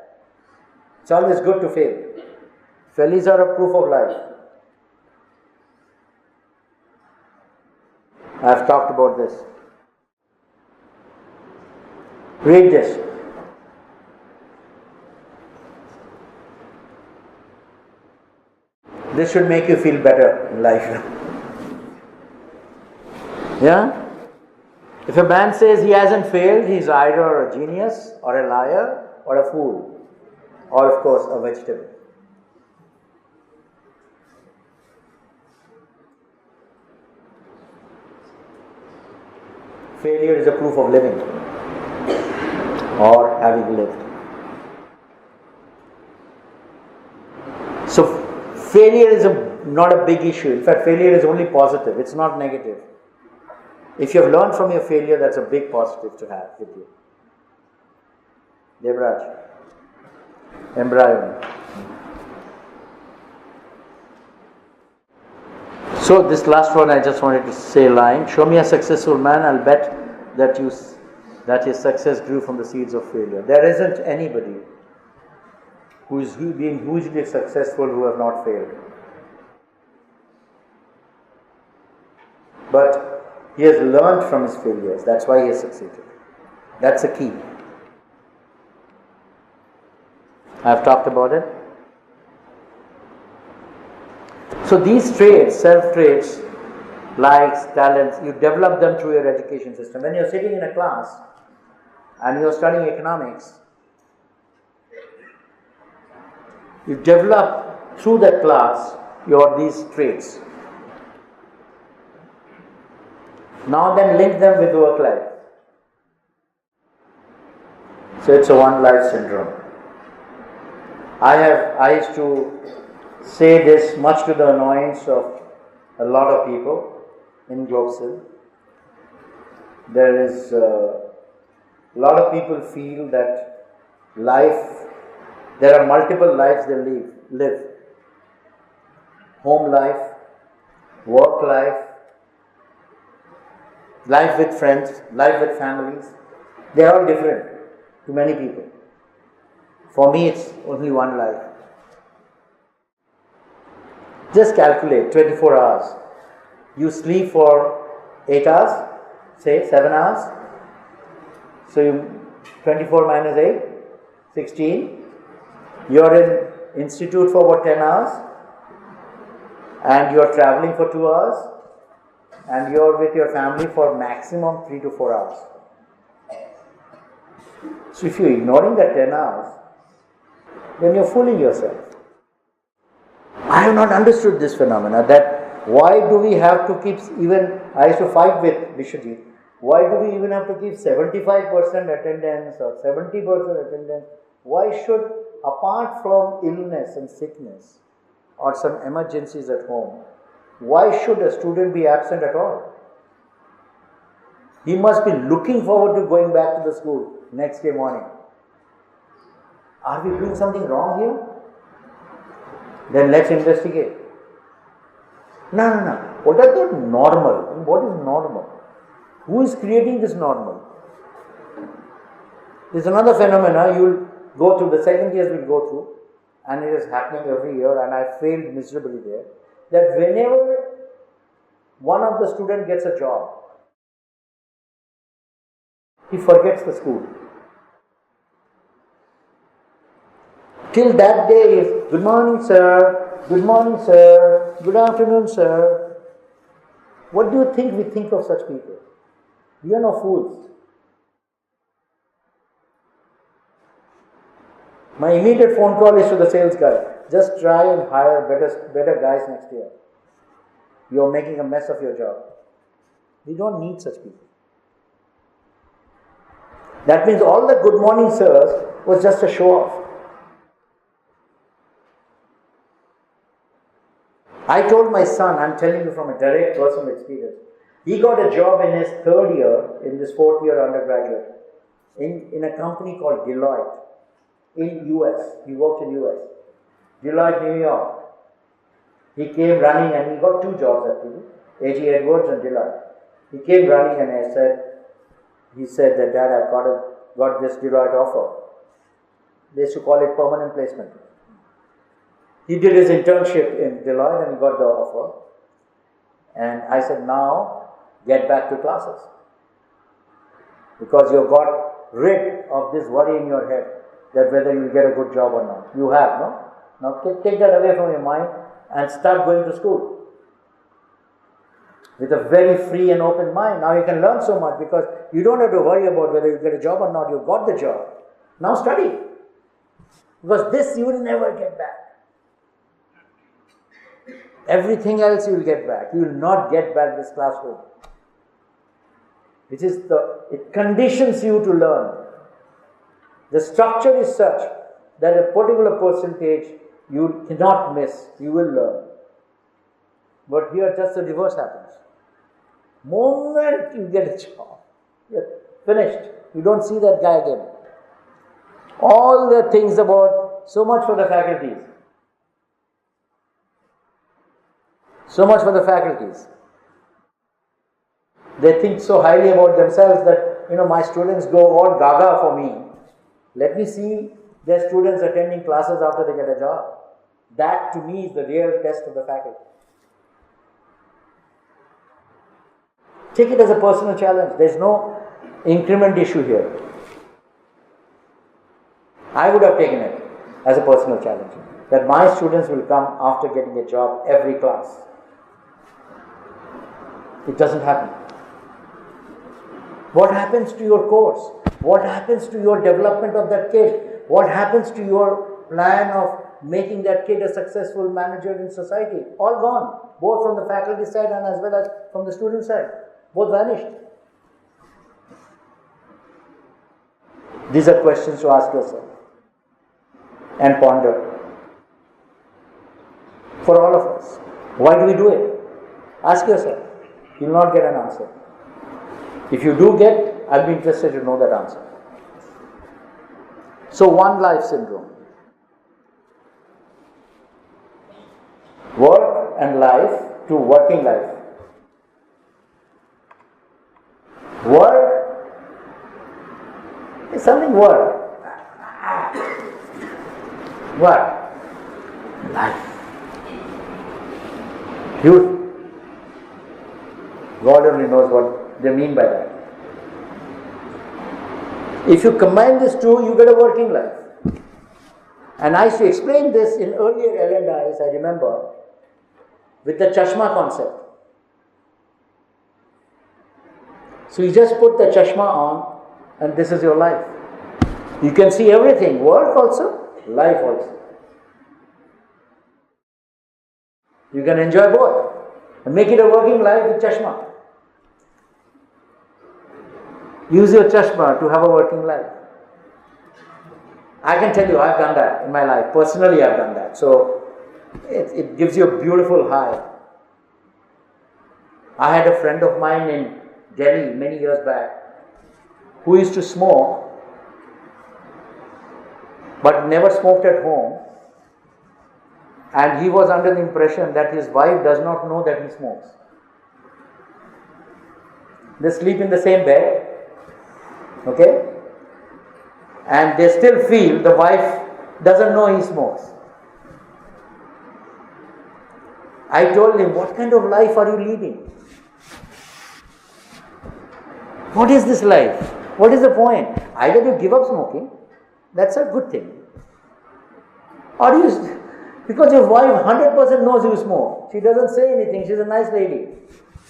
It's always good to fail. Failures are a proof of life. I have talked about this. Read this. This should make you feel better in life. Yeah? If a man says he hasn't failed, he's either a genius or a liar or a fool. Or of course a vegetable. Failure is a proof of living or having lived. So failure is not a big issue. In fact, failure is only positive. It's not negative. If you have learned from your failure, that's a big positive to have with you. Devraj. Embryo. So this last one I just wanted to say line. Show me a successful man, I'll bet that his success grew from the seeds of failure. There isn't anybody who is being hugely successful who have not failed. But he has learned from his failures. That's why he has succeeded. That's the key. I've talked about it. So these traits, self-traits, likes, talents, you develop them through your education system. When you're sitting in a class and you're studying economics, you develop through that class these traits. Now then link them with work life. So it's a one life syndrome. I used to say this much to the annoyance of a lot of people in Global. There is a lot of people feel that there are multiple lives they live. Home life, work life, life with friends, life with families. They are all different to many people. For me, it's only one life. Just calculate 24 hours. You sleep for 8 hours, say 7 hours. So 24 minus 8, 16. You're in institute for about 10 hours. And you're traveling for 2 hours. And you're with your family for maximum 3 to 4 hours. So if you're ignoring that 10 hours, then you're fooling yourself. I have not understood this phenomena, that why do we have to keep, even I used to fight with Vishwajit, why do we even have to keep 75% attendance or 70% attendance? Why should, apart from illness and sickness or some emergencies at home, why should a student be absent at all? He must be looking forward to going back to the school next day morning. Are we doing something wrong here? Then let's investigate. No. What is the normal? What is normal? Who is creating this normal? There's another phenomena you'll go through, the second years we'll go through, and it is happening every year, and I failed miserably there, that whenever one of the students gets a job, he forgets the school. Till that day is, good morning sir, good afternoon sir. What do you think we think of such people? We are no fools. My immediate phone call is to the sales guy. Just try and hire better guys next year. You are making a mess of your job. We don't need such people. That means all the good morning sirs was just a show off. I told my son, I'm telling you from a direct personal experience, he got a job in his third year, in this fourth year undergraduate, in a company called Deloitte, in US. He worked in US. Deloitte, New York. He came running and he got 2 jobs actually, A.G. Edwards and Deloitte. He came running and he said that Dad, I've got this Deloitte offer. They used to call it permanent placement. He did his internship in Deloitte and he got the offer. And I said, now get back to classes. Because you got rid of this worry in your head that whether you'll get a good job or not. You have, no? Now take that away from your mind and start going to school. With a very free and open mind. Now you can learn so much because you don't have to worry about whether you get a job or not. You got the job. Now study. Because this you will never get back. Everything else you will get back. You will not get back this classroom. It conditions you to learn. The structure is such that a particular percentage You cannot miss, you will learn. But here just the reverse happens. Moment you get a job, you're finished. You don't see that guy again. All the things about, so much for the faculties. So much for the faculties. They think so highly about themselves that, my students go all gaga for me. Let me see their students attending classes after they get a job. That to me is the real test of the faculty. Take it as a personal challenge. There's no increment issue here. I would have taken it as a personal challenge. That my students will come after getting a job every class. It doesn't happen. What happens to your course? What happens to your development of that kid? What happens to your plan of making that kid a successful manager in society? All gone. Both from the faculty side and as well as from the student side. Both vanished. These are questions to ask yourself and ponder. For all of us. Why do we do it? Ask yourself. You will not get an answer. If you do get, I'll be interested to know that answer. So, one life syndrome. Work and life to working life. Work is something work. What? Life. Beautiful. God only knows what they mean by that. If you combine these two, you get a working life. And I used to explain this in earlier L&Is, I remember, with the chashma concept. So you just put the chashma on and this is your life. You can see everything, work also, life also. You can enjoy both and make it a working life with chashma. Use your chashma to have a working life. I can tell you, I've done that in my life. Personally, I've done that. So, it gives you a beautiful high. I had a friend of mine in Delhi many years back who used to smoke but never smoked at home, and he was under the impression that his wife does not know that he smokes. They sleep in the same bed, okay? And they still feel the wife doesn't know he smokes. I told him, what kind of life are you leading? What is this life? What is the point? Either you give up smoking, that's a good thing. Or you, because your wife 100% knows you smoke. She doesn't say anything, she's a nice lady.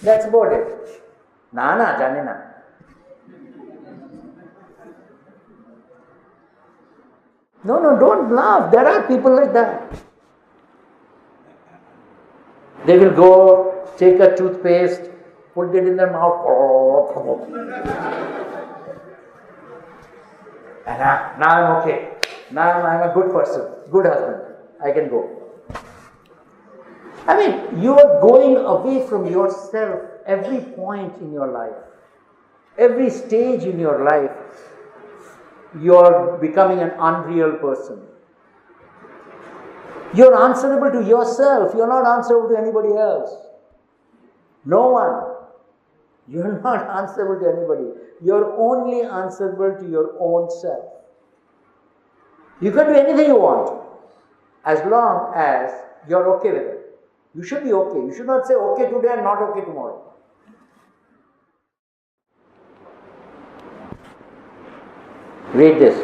That's about it. Na na, jane na. No, don't laugh. There are people like that. They will go take a toothpaste, put it in their mouth, and now I'm okay. Now I'm a good person, good husband. I can go. I mean, you are going away from yourself every point in your life. Every stage in your life, you're becoming an unreal person. You're answerable to yourself. You're not answerable to anybody else. No one. You're not answerable to anybody. You're only answerable to your own self. You can do anything you want as long as you're okay with it. You should be okay. You should not say okay today and not okay tomorrow. Read this.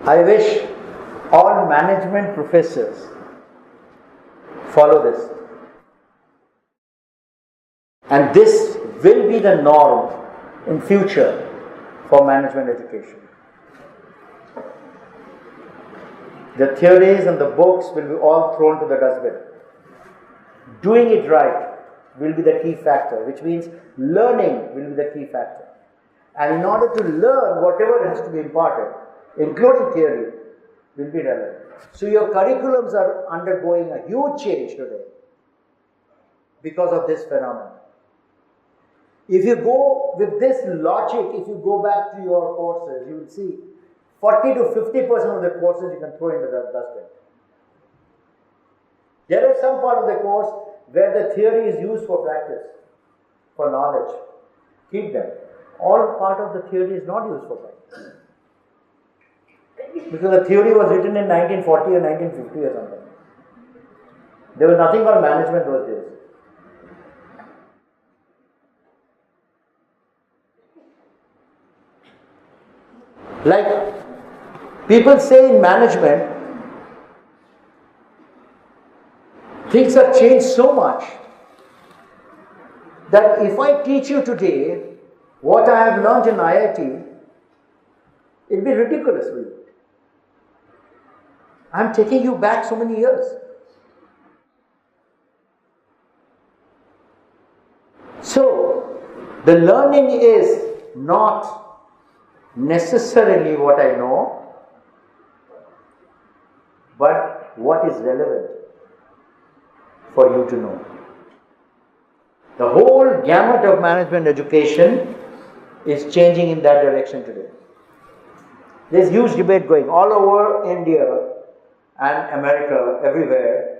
I wish all management professors follow this. And this will be the norm in future for management education. The theories and the books will be all thrown to the dustbin. Doing it right will be the key factor, which means learning will be the key factor. And in order to learn, whatever has to be imparted, including theory, will be relevant. So your curriculums are undergoing a huge change today because of this phenomenon. If you go with this logic, if you go back to your courses, you will see 40 to 50% of the courses you can throw into the dustbin. There is some part of the course where the theory is used for practice, for knowledge. Keep them. All part of the theory is not used for practice. Because the theory was written in 1940 or 1950 or something. There was nothing called management those days. Like people say in management, things have changed so much that if I teach you today what I have learned in IIT, it will be ridiculous for you. I am taking you back so many years. So, the learning is not necessarily what I know, but what is relevant for you to know. The whole gamut of management education is changing in that direction today. There's huge debate going all over India and America, everywhere.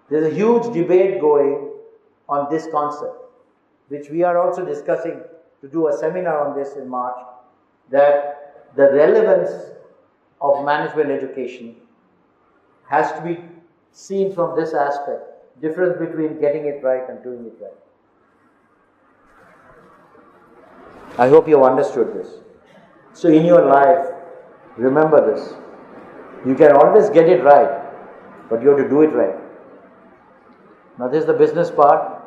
There's a huge debate going on this concept, which we are also discussing to do a seminar on this in March, that the relevance of management education has to be seen from this aspect, difference between getting it right and doing it right. I hope you have understood this. So in your life, remember this. You can always get it right, but you have to do it right. Now this is the business part.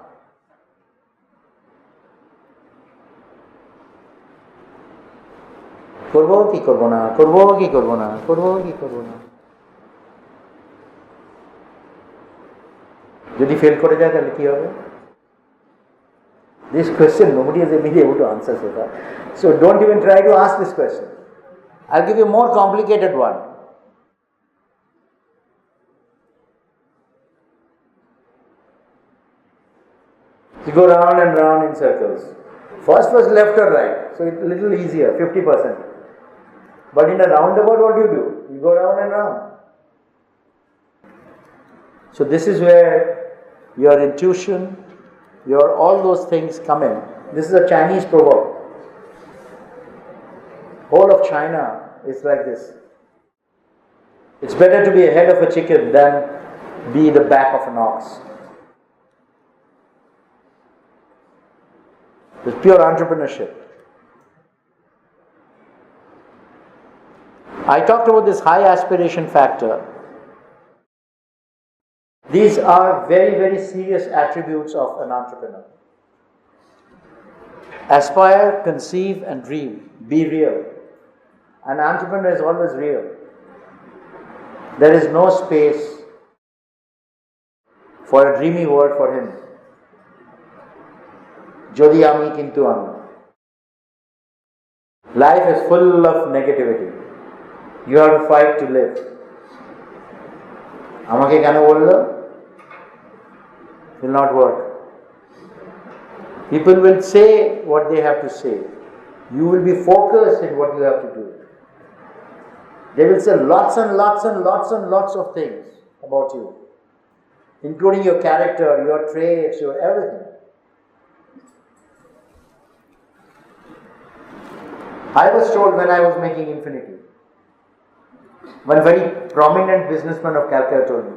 করবো কি করবো না করবো কি করবো না করবো কি করবো না যদি ফেল করে যায় তাহলে কি হবে? This question nobody has been able to answer so far. So don't even try to ask this question. I'll give you a more complicated one. You go round and round in circles. First was left or right, so it's a little easier, 50%. But in a roundabout, what do? You go round and round. So this is where your intuition, your all those things come in. This is a Chinese proverb. Whole of China is like this. It's better to be a head of a chicken than be the back of an ox. It's pure entrepreneurship. I talked about this high aspiration factor. These are very, very serious attributes of an entrepreneur. Aspire, conceive, and dream. Be real. An entrepreneur is always real. There is no space for a dreamy world for him. Jodi ami kintu ami. Life is full of negativity. You have to fight to live. Amake keno bollo? Will not work. People will say what they have to say. You will be focused in what you have to do. They will say lots and lots and lots and lots of things about you, including your character, your traits, your everything. I was told when I was making Infinity, one very prominent businessman of Calcutta told me,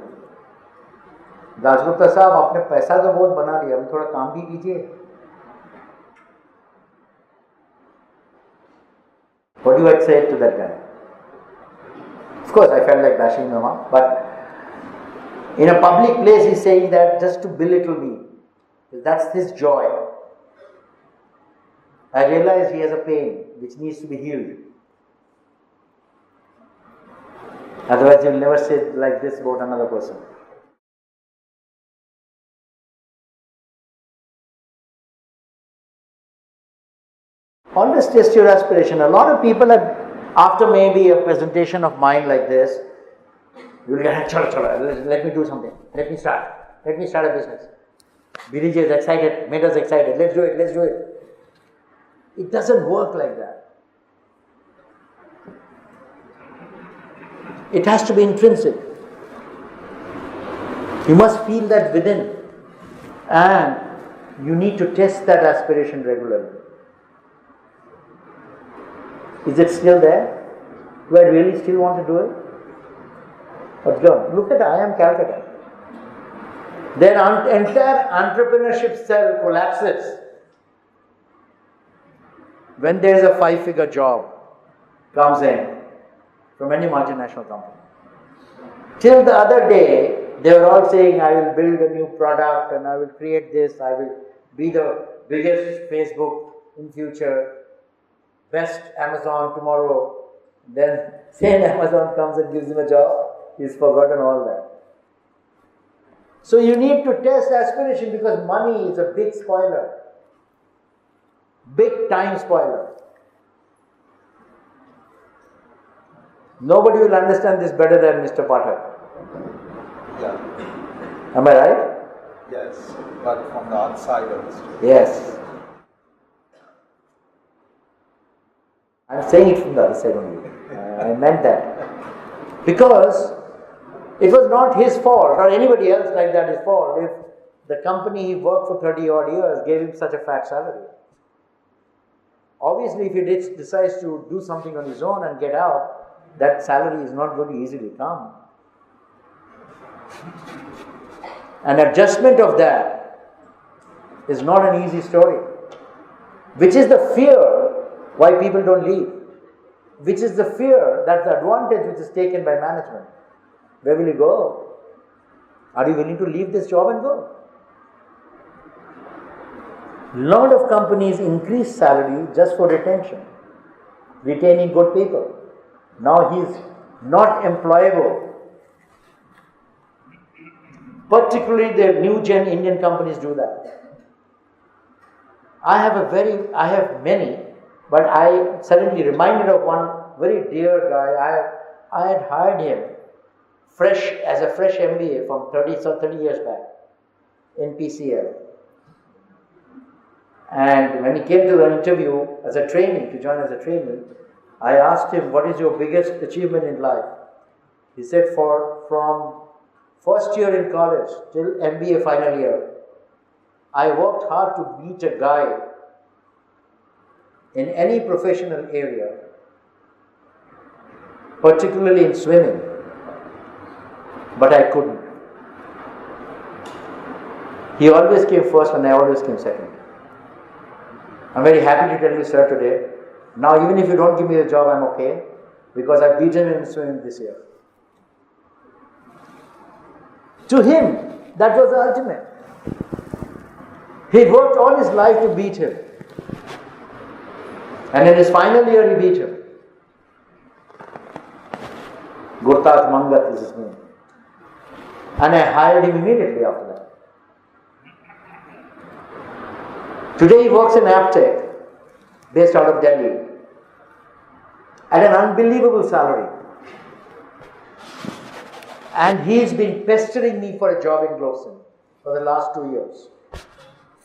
Dasgupta साहब आपने पैसा तो बहुत बना लिया, अभी थोड़ा काम भी कीजिए. What do I say to that guy? Of course, I felt like bashing him up, but in a public place he's saying that just to belittle me. That's his joy. I realize he has a pain which needs to be healed. Otherwise, he will never say like this about another person. Always test your aspiration. A lot of people have, after maybe a presentation of mine like this, You will get, chalo, let me do something. Let me start a business. Biriji is excited, made us excited. Let's do it. It doesn't work like that. It has to be intrinsic. You must feel that within. And you need to test that aspiration regularly. Is it still there? Do I really still want to do it? Observe. Look at IIM Calcutta. Their entire entrepreneurship cell collapses when there is a 5-figure job comes in from any multinational company. Till the other day, they were all saying, I will build a new product and I will create this, I will be the biggest Facebook in future, best Amazon tomorrow. Then same Amazon comes and gives him a job, he's forgotten all that. So you need to test aspiration because money is a big spoiler. Big time spoiler. Nobody will understand this better than Mr. Pathak. Yeah. Am I right? Yes, but from the outsiders. Yes. I'm saying it from the other side only. I meant that. Because it was not his fault or anybody else like that his fault if the company he worked for 30 odd years gave him such a fat salary. Obviously, if he decides to do something on his own and get out, that salary is not going to easily come. An adjustment of that is not an easy story. Which is the fear why people don't leave. Which is the fear that the advantage which is taken by management. Where will you go? Are you willing to leave this job and go? Lot of companies increase salary just for retention, retaining good people. Now he's not employable. Particularly the new gen Indian companies do that. I have many, but I suddenly reminded of one very dear guy. I had hired him as a fresh MBA from 30 years back in PCL. And when he came to the interview as a trainee, to join as a trainee, I asked him, what is your biggest achievement in life? He said, from first year in college till MBA final year, I worked hard to beat a guy in any professional area, particularly in swimming, but I couldn't. He always came first and I always came second. I'm very happy to tell you, sir, today, now even if you don't give me the job, I'm okay, because I beat him in swimming this year. To him, that was the ultimate. He worked all his life to beat him. And in his final year, he beat him. Gurtat Mangat is his name. And I hired him immediately after that. Today he works in Aptech, based out of Delhi, at an unbelievable salary. And he's been pestering me for a job in Globson for the last 2 years.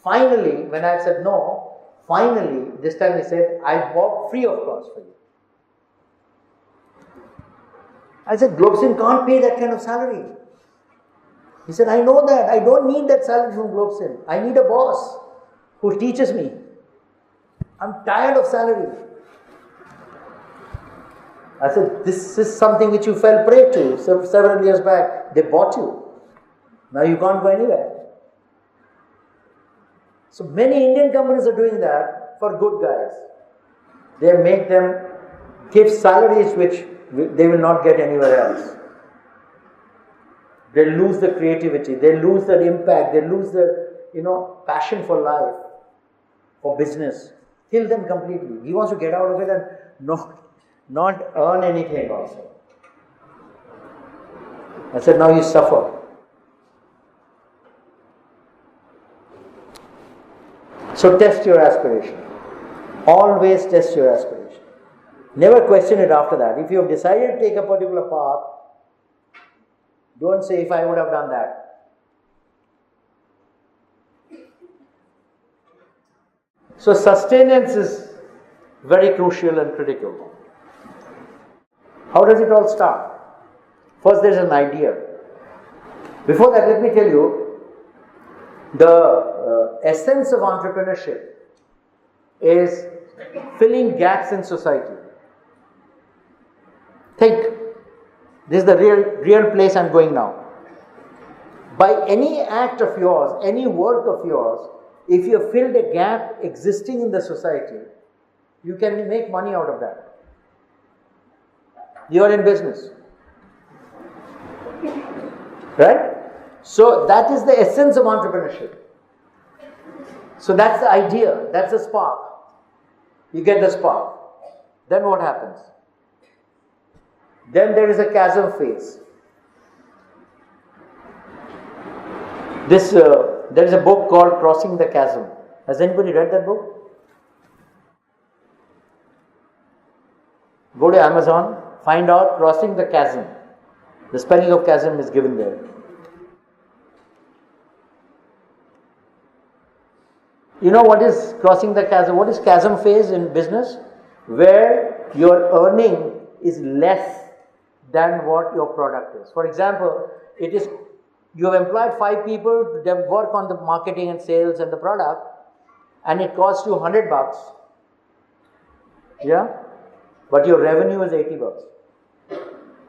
Finally, when I said no, this time he said, I work free of cost for you. I said, Globson can't pay that kind of salary. He said, I know that. I don't need that salary from Globson. I need a boss who teaches me. I'm tired of salary. I said, this is something which you fell prey to several years back. They bought you. Now you can't go anywhere. So many Indian companies are doing that for good guys. They make them give salaries which they will not get anywhere else. They lose the creativity, they lose their impact, they lose their passion for life, for business. Kill them completely. He wants to get out of it and not earn anything also. I said, now you suffer. So test your aspiration. Always test your aspiration. Never question it after that. If you have decided to take a particular path, Don't say, if I would have done that. So sustenance is very crucial and critical. How does it all start? First, there is an idea. Before that, let me tell you, the essence of entrepreneurship is filling gaps in society. Think, this is the real place I'm going now. By any act of yours, any work of yours, if you have filled a gap existing in the society, you can make money out of that. You are in business. Right? So that is the essence of entrepreneurship. So that's the idea, that's the spark. You get the spark. Then what happens? Then there is a chasm phase. There is a book called Crossing the Chasm. Has anybody read that book? Go to Amazon, find out Crossing the Chasm. The spelling of chasm is given there. You know what is crossing the chasm? What is chasm phase in business? Where your earning is less than what your product is. For example, you have employed 5 people to work on the marketing and sales and the product, and it costs you $100. Yeah? But your revenue is $80.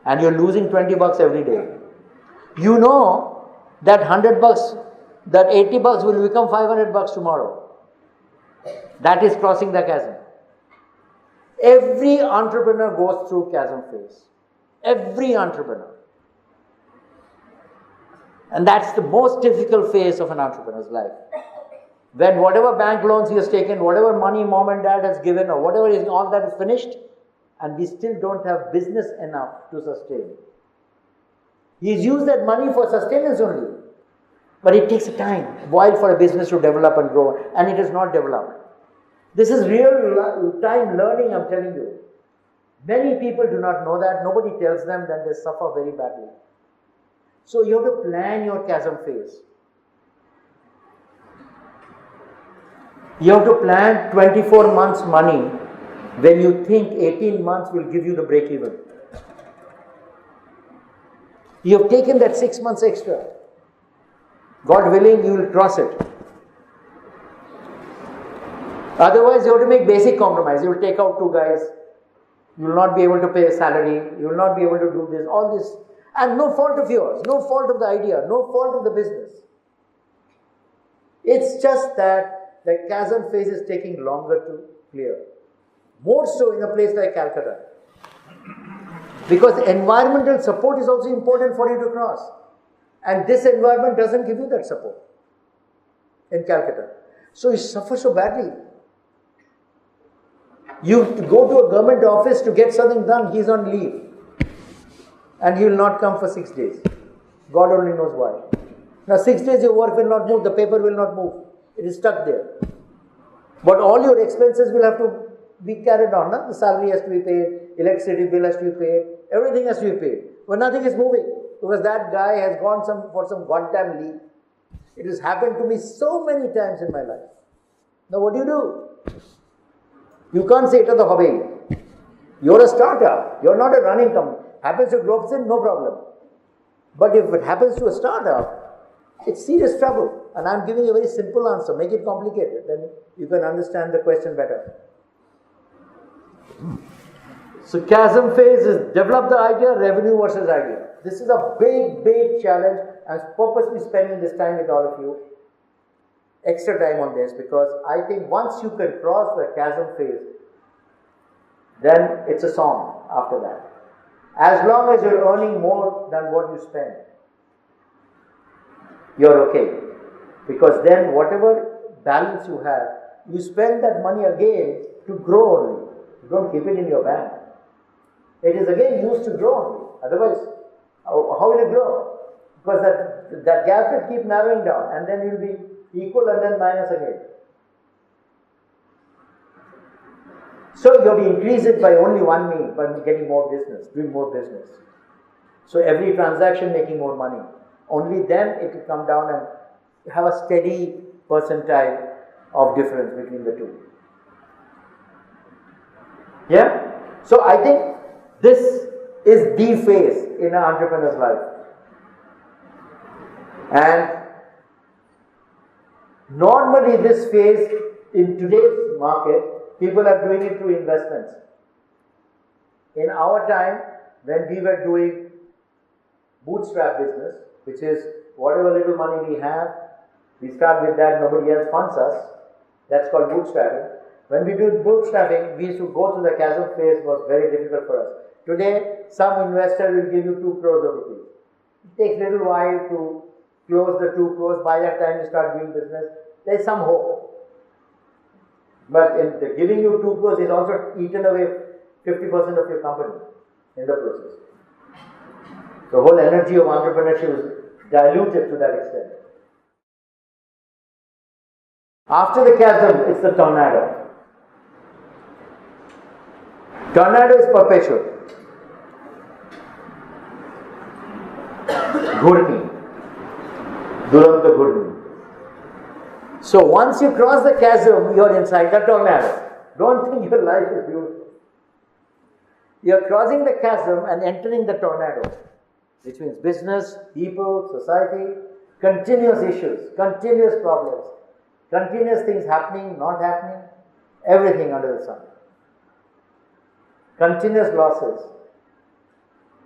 And you're losing $20 every day. You know that $100, that $80 will become $500 tomorrow. That is crossing the chasm. Every entrepreneur goes through chasm phase. Every entrepreneur. And that's the most difficult phase of an entrepreneur's life. When whatever bank loans he has taken, whatever money mom and dad has given, or whatever is, all that is finished, and we still don't have business enough to sustain. He's used that money for sustenance only. But it takes time, a while for a business to develop and grow, and it is not developed. This is real time learning, I'm telling you. Many people do not know that. Nobody tells them that they suffer very badly. So you have to plan your chasm phase. You have to plan 24 months money when you think 18 months will give you the break even. You have taken that 6 months extra. God willing, you will cross it. Otherwise, you have to make basic compromise. You will take out 2 guys. You will not be able to pay a salary. You will not be able to do this, all this. And no fault of yours, no fault of the idea, no fault of the business. It's just that the chasm phase is taking longer to clear. More so in a place like Calcutta. Because environmental support is also important for you to cross. And this environment doesn't give you that support in Calcutta. So you suffer so badly. You go to a government office to get something done, he's on leave. And he will not come for 6 days. God only knows why. Now 6 days your work will not move, the paper will not move. It is stuck there. But all your expenses will have to be carried on. The salary has to be paid, electricity bill has to be paid, everything has to be paid. But nothing is moving. Because that guy has gone for some goddamn leave. It has happened to me so many times in my life. Now what do? You can't say it to the hobby. You're a startup. You're not a running company. Happens to Globson, no problem. But if it happens to a startup, it's serious trouble. And I'm giving you a very simple answer. Make it complicated. Then you can understand the question better. So chasm phase is develop the idea, revenue versus idea. This is a big, big challenge. I'm purposely spending this time with all of you. Extra time on this because I think once you can cross the chasm phase, then it's a song after that. As long as you're earning more than what you spend, you're okay. Because then whatever balance you have, you spend that money again to grow only. You don't keep it in your bank. It is again used to grow only. Otherwise, how will it grow? Because that gap will keep narrowing down and then it will be equal and then minus again. So you have to increase it by only one means, by getting more business, doing more business. So every transaction making more money. Only then it will come down and have a steady percentile of difference between the two. Yeah? So I think this is the phase in an entrepreneur's life. And normally this phase in today's market, people are doing it through investments. In our time, when we were doing bootstrap business, which is whatever little money we have, we start with that, nobody else funds us. That's called bootstrapping. When we do bootstrapping, we used to go through the chasm phase, was very difficult for us. Today, some investor will give you 2 crores of rupees. It takes a little while to close the 2 crores. By that time, you start doing business. There is some hope. But in the giving you 2 crores is also eaten away 50% of your company in the process. The whole energy of entrepreneurship is diluted to that extent. After the chasm, it's the tornado. Tornado is perpetual. Ghurni. Duranta Ghurni. So once you cross the chasm, you are inside the tornado. Don't think your life is beautiful. You are crossing the chasm and entering the tornado, which means business, people, society, continuous issues, continuous problems, continuous things happening, not happening, everything under the sun. Continuous losses.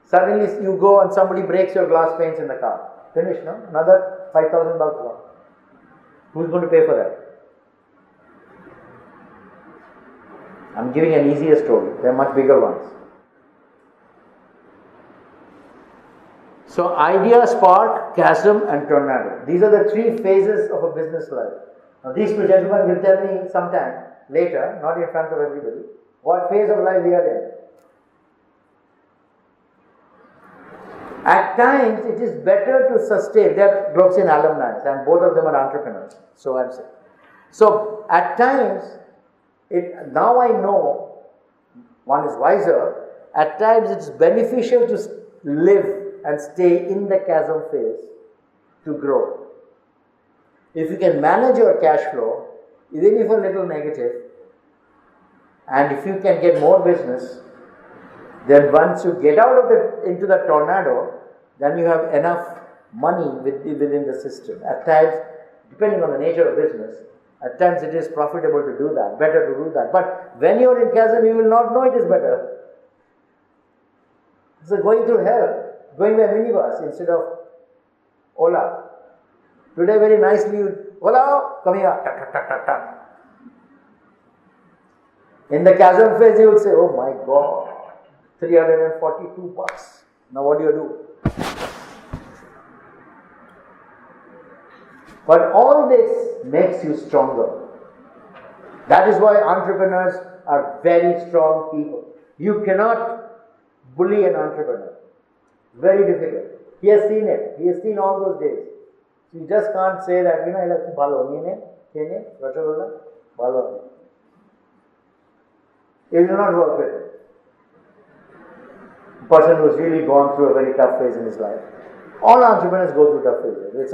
Suddenly you go and somebody breaks your glass panes in the car. Finish, no? Another 5,000 bucks gone. Who's going to pay for that? I'm giving an easier story. There are much bigger ones. So idea, spark, chasm and tornado. These are the 3 phases of a business life. Now these 2 gentlemen will tell me sometime later, not in front of everybody, what phase of life we are in. At times it is better to sustain. They are Gloxian alumni and both of them are entrepreneurs. So I'm saying. So at times, now I know, one is wiser, at times it's beneficial to live and stay in the chasm phase to grow. If you can manage your cash flow, even if a little negative, and if you can get more business, then once you get out of into the tornado, then you have enough money within the system. At times, depending on the nature of business, at times it is profitable to do that, better to do that. But when you are in chasm, you will not know it is better. So going through hell, going by minibus instead of Ola. Today very nicely, Ola, come here, tak, tak, tak, tak, tak. In the chasm phase, you will say, oh my God, 342 bucks. Now what do you do? But all this makes you stronger. That is why entrepreneurs are very strong people. You cannot bully an entrepreneur. Very difficult. He has seen it. He has seen all those days. So you just can't say that, I like to balo, balo. It will not work with it. A person who's really gone through a very tough phase in his life. All entrepreneurs go through tough phases.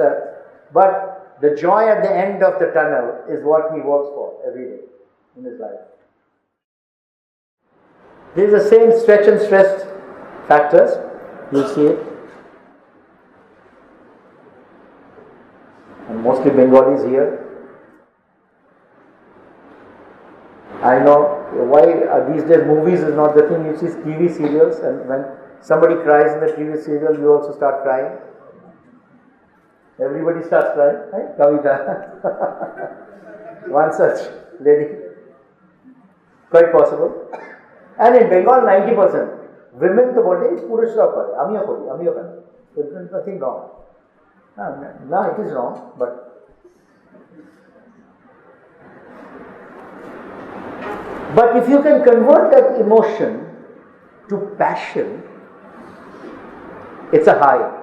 But the joy at the end of the tunnel is what he works for every day in his life. These are the same stretch and stress factors. You see it. And mostly Bengalis here. I know why these days movies is not the thing. You see TV serials, and when somebody cries in the TV serial, you also start crying. Everybody starts crying, right? Kavita. One such lady. Quite possible. And in Bengal, 90%. Women to body is Purush Rapper. Amiya Kori. There's nothing wrong. No, it is wrong, but. But if you can convert that emotion to passion, it's a high.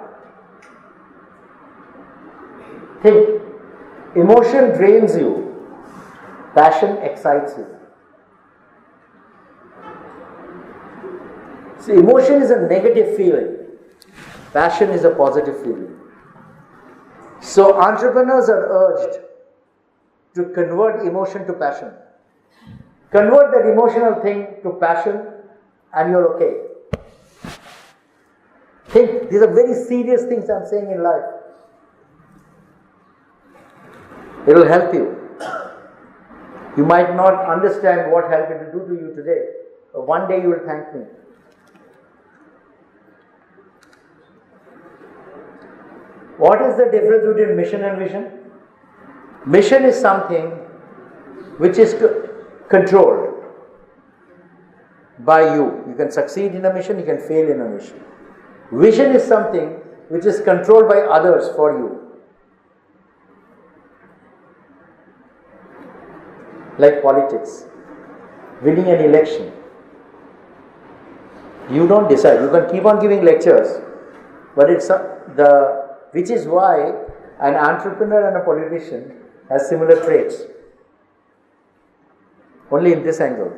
Think, emotion drains you, passion excites you. So emotion is a negative feeling. Passion is a positive feeling. So entrepreneurs are urged to convert emotion to passion. Convert that emotional thing to passion and you're okay. Think, these are very serious things I'm saying in life. It will help you. You might not understand what help it will do to you today, but one day you will thank me. What is the difference between mission and vision? Mission is something which is controlled by you. You can succeed in a mission, you can fail in a mission. Vision is something which is controlled by others for you. Like politics, winning an election. You don't decide. You can keep on giving lectures, but which is why an entrepreneur and a politician has similar traits. Only in this angle.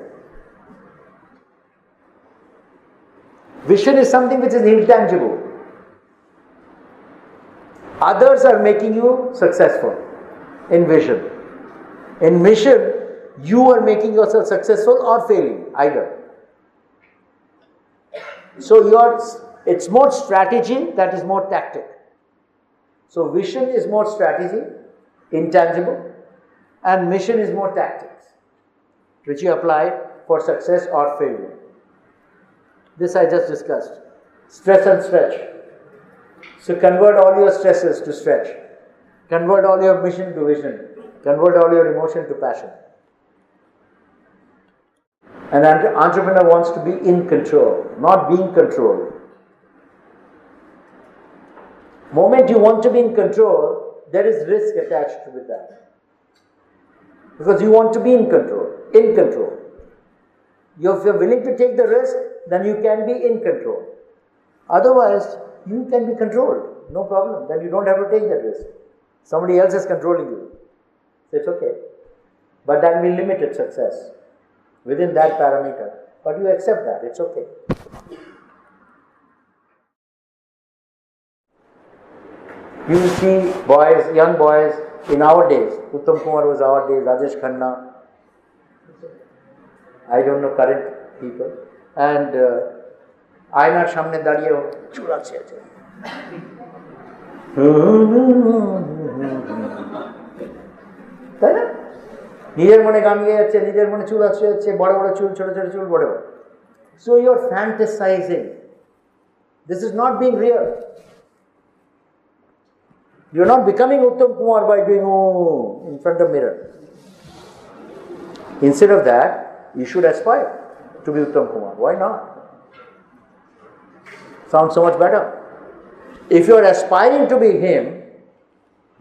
Vision is something which is intangible. Others are making you successful in vision. In mission, you are making yourself successful or failing, either. So it's more strategy, that is more tactic. So vision is more strategy, intangible, and mission is more tactics, which you apply for success or failure. This I just discussed. Stress and stretch. So convert all your stresses to stretch. Convert all your mission to vision. Convert all your emotion to passion. An entrepreneur wants to be in control, not being controlled. Moment you want to be in control, there is risk attached with that. Because you want to be in control. If you're willing to take the risk, then you can be in control. Otherwise, you can be controlled. No problem. Then you don't have to take that risk. Somebody else is controlling you. So it's okay. But that will be limited success within that parameter. But you accept that. It's okay. You will see boys, young boys in our days. Uttam Kumar was our days, Rajesh Khanna. I don't know current people. And আয়নার সামনে দাঁড়িয়ে চুল আছে তাই না? নিজের মনে গান গেয়ে যাচ্ছে, নিজের মনে চুল আছে যাচ্ছে, বড় বড় চুল, ছোট ছোট চুল, বড় বড়. So you're fantasizing. This is not being real. You're not becoming Uttam Kumar by doing in front of mirror. Instead of that, you should aspire to be Uttam Kumar. Why not? Sounds so much better. If you are aspiring to be him,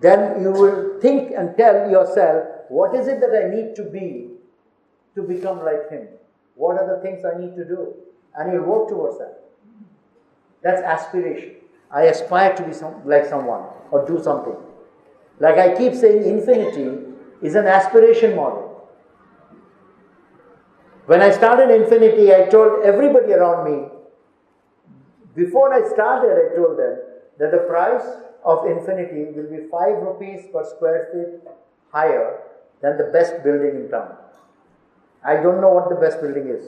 then you will think and tell yourself, what is it that I need to be to become like him? What are the things I need to do? And you'll work towards that. That's aspiration. I aspire to be like someone or do something. Like I keep saying, infinity is an aspiration model. When I started Infinity, I told everybody around me, before I started, I told them that the price of Infinity will be 5 rupees per square feet higher than the best building in town. I don't know what the best building is.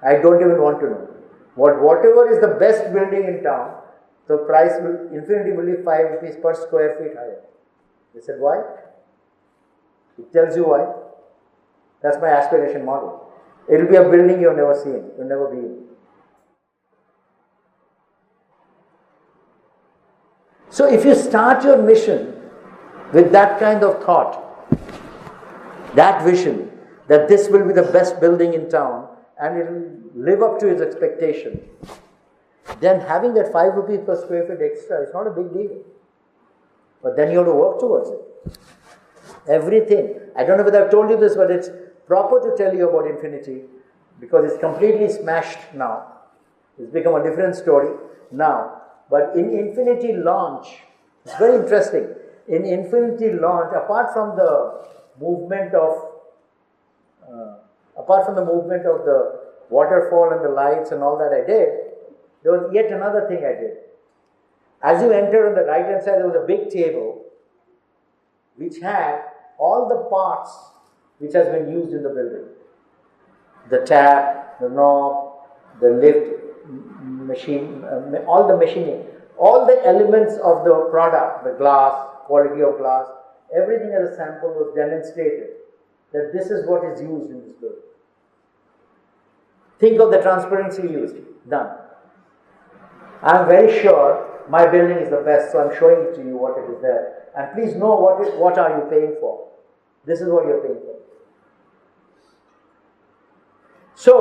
I don't even want to know. Whatever is the best building in town, the price Infinity will be 5 rupees per square feet higher. They said, why? It tells you why. That's my aspiration model. It will be a building you've never seen, you'll never be in. So if you start your mission with that kind of thought, that vision, that this will be the best building in town and it will live up to its expectation, then having that 5 rupees per square feet extra is not a big deal. But then you have to work towards it. Everything. I don't know whether I've told you this, but it's proper to tell you about Infinity because it's completely smashed now. It's become a different story now. But in Infinity launch, it's very interesting. In Infinity launch, apart from the movement of the waterfall and the lights and all that I did, there was yet another thing I did. As you enter on the right hand side, there was a big table which had all the parts which has been used in the building. The tap, the knob, the lift machine, all the machining, all the elements of the product, the glass, quality of glass, everything as a sample was demonstrated that this is what is used in this building. Think of the transparency used. Done. I am very sure my building is the best, so I am showing it to you what it is there. And please know what are you paying for. This is what you are paying for. So,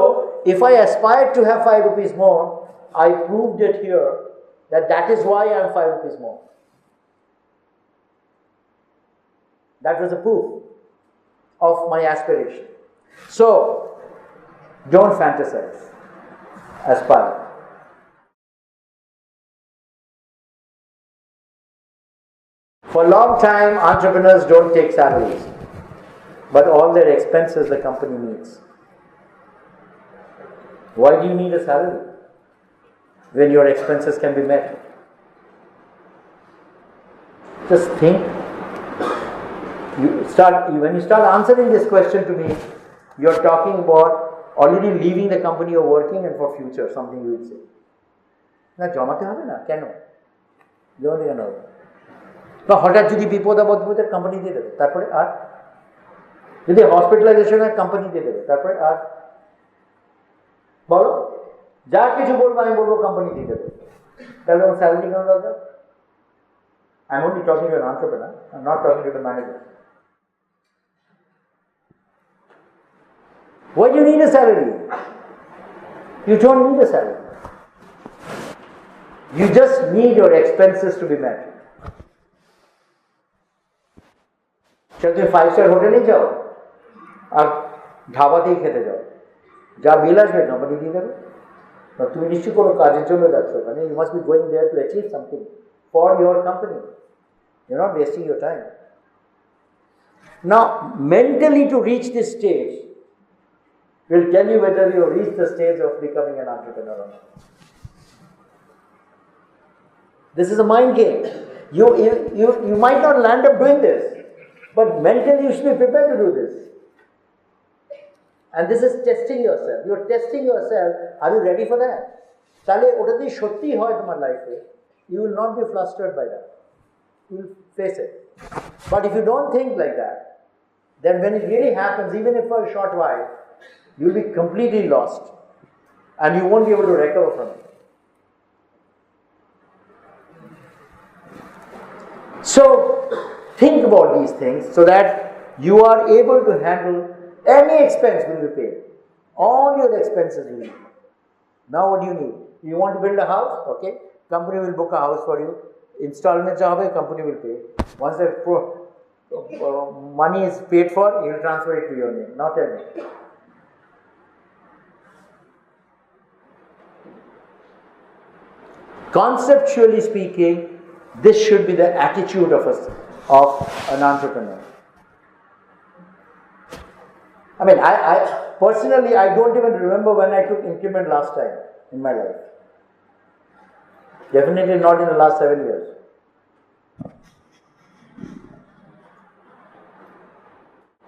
if I aspired to have 5 rupees more, I proved it here that is why I am 5 rupees more. That was a proof of my aspiration. So, don't fantasize. Aspire. For a long time, entrepreneurs don't take salaries, but all their expenses the company needs. Why do you need a salary when your expenses can be met? Just think. When you start answering this question to me, you're talking about already leaving the company or working and for future, something you will say. Na jomate hobe na, keno? Jomate keno hobe? Ba hotat jodi bipod abod hobe company diye debe. Tarpore ar jodi hospitalization hoy company diye debe. Tarpore ar bolo ja kichu bolbo ami bolbo company diye debe. Tale on salary keno darajar? I'm only talking to an entrepreneur. I'm not talking to the manager. Why do you need a salary? You don't need a salary. You just need your expenses to be met. चलो तुम 5-star hotel ही जाओ और ढाबाते ही खेते जाओ जा bill আসবে company দিয়ে দেবে তো তুমি নিশ্চয়ই কোনো কাজের জন্য যাচ্ছ মানে you must be going there to achieve something for your company. You're not wasting your time. Now, mentally to reach this stage will tell you whether you have reached the stage of becoming an entrepreneur or not. This is a mind game. You might not land up doing this, but mentally you should be prepared to do this. And this is testing yourself. You're testing yourself. Are you ready for that? Chale ota di shotti hoy tomar life e, you will not be flustered by that. You will face it. But if you don't think like that, then when it really happens, even if for a short while, you will be completely lost and you won't be able to recover from it. So, think about these things so that you are able to handle any expense will be paid. All your expenses will be paid. Now what do you need? You want to build a house? Okay. Company will book a house for you. Installment chahe, company will pay. Once the money is paid for, he will transfer it to your name. Now tell me. Conceptually speaking, this should be the attitude of an entrepreneur. I mean, I personally, I don't even remember when I took increment last time in my life. Definitely not in the last 7 years.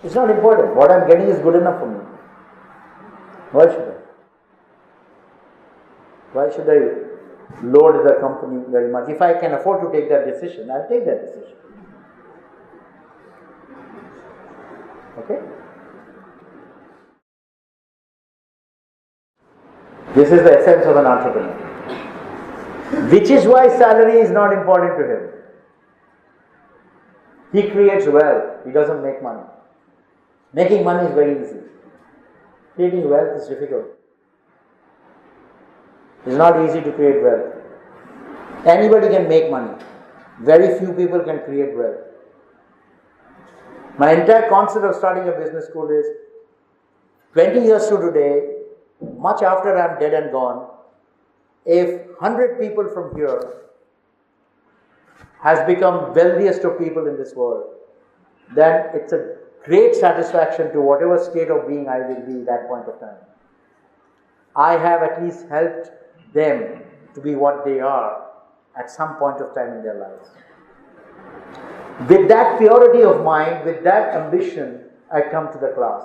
It's not important. What I'm getting is good enough for me. Why should I? Why should I load the company very much? If I can afford to take that decision, I'll take that decision. Okay? This is the essence of an entrepreneur. Which is why salary is not important to him. He creates wealth, he doesn't make money. Making money is very easy. Creating wealth is difficult. It's not easy to create wealth. Anybody can make money. Very few people can create wealth. My entire concept of starting a business school is 20 years to today, much after I'm dead and gone, if 100 people from here has become wealthiest of people in this world, then it's a great satisfaction to whatever state of being I will be at that point of time. I have at least helped them to be what they are, at some point of time in their lives. With that purity of mind, with that ambition, I come to the class.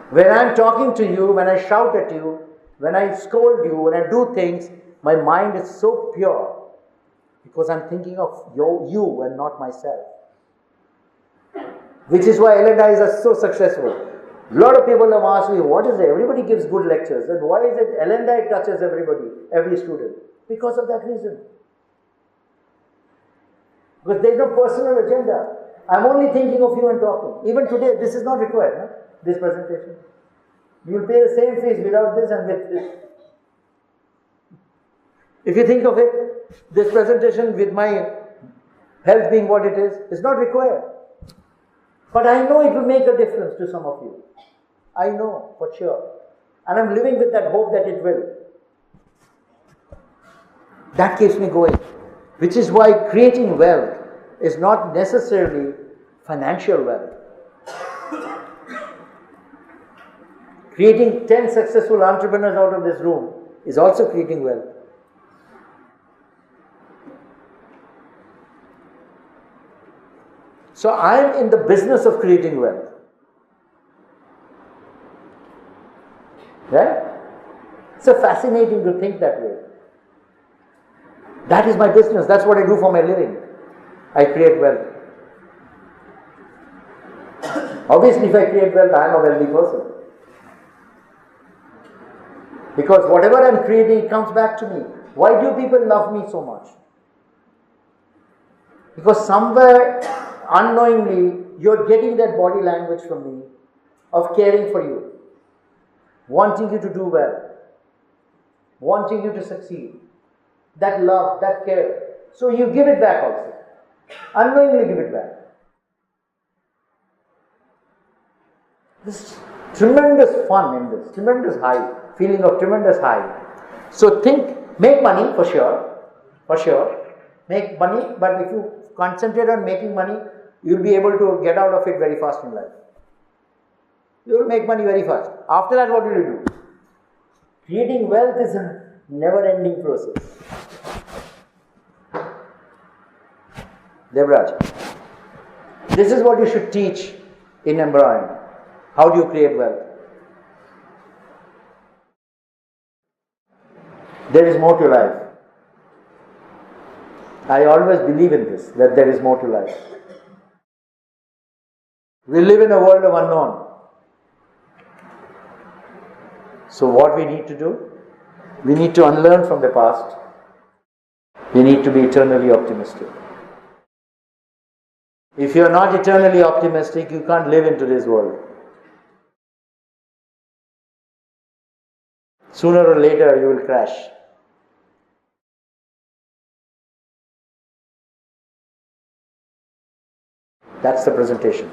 When I'm talking to you, when I shout at you, when I scold you, when I do things, my mind is so pure because I'm thinking of you and not myself. Which is why L&Is are so successful. A lot of people have asked me, what is it? Everybody gives good lectures. And why is it L&I touches everybody, every student? Because of that reason. Because there is no personal agenda. I'm only thinking of you and talking. Even today, this is not required, no? This presentation. You will pay the same fees without this and with this. If you think of it, this presentation with my health being what it is, is not required. But I know it will make a difference to some of you. I know for sure. And I'm living with that hope that it will. That keeps me going. Which is why creating wealth is not necessarily financial wealth. Creating 10 successful entrepreneurs out of this room is also creating wealth. So I am in the business of creating wealth. Right? It's so fascinating to think that way. That is my business. That's what I do for my living. I create wealth. Obviously, if I create wealth, I am a wealthy person. Because whatever I am creating, it comes back to me. Why do people love me so much? Because somewhere, unknowingly, you're getting that body language from me of caring for you, wanting you to do well, wanting you to succeed. That love, that care. So you give it back also. Unknowingly give it back. This tremendous fun in this, tremendous high, feeling of tremendous high. So make money for sure, make money, but if you concentrate on making money, you'll be able to get out of it very fast in life. You will make money very fast. After that, what will you do? Creating wealth is a never-ending process. Devraj, this is what you should teach in embroidery. How do you create wealth? There is more to life. I always believe in this, that there is more to life. We live in a world of unknown. So what we need to do? We need to unlearn from the past. We need to be eternally optimistic. If you are not eternally optimistic, you can't live in today's world. Sooner or later, you will crash. That's the presentation.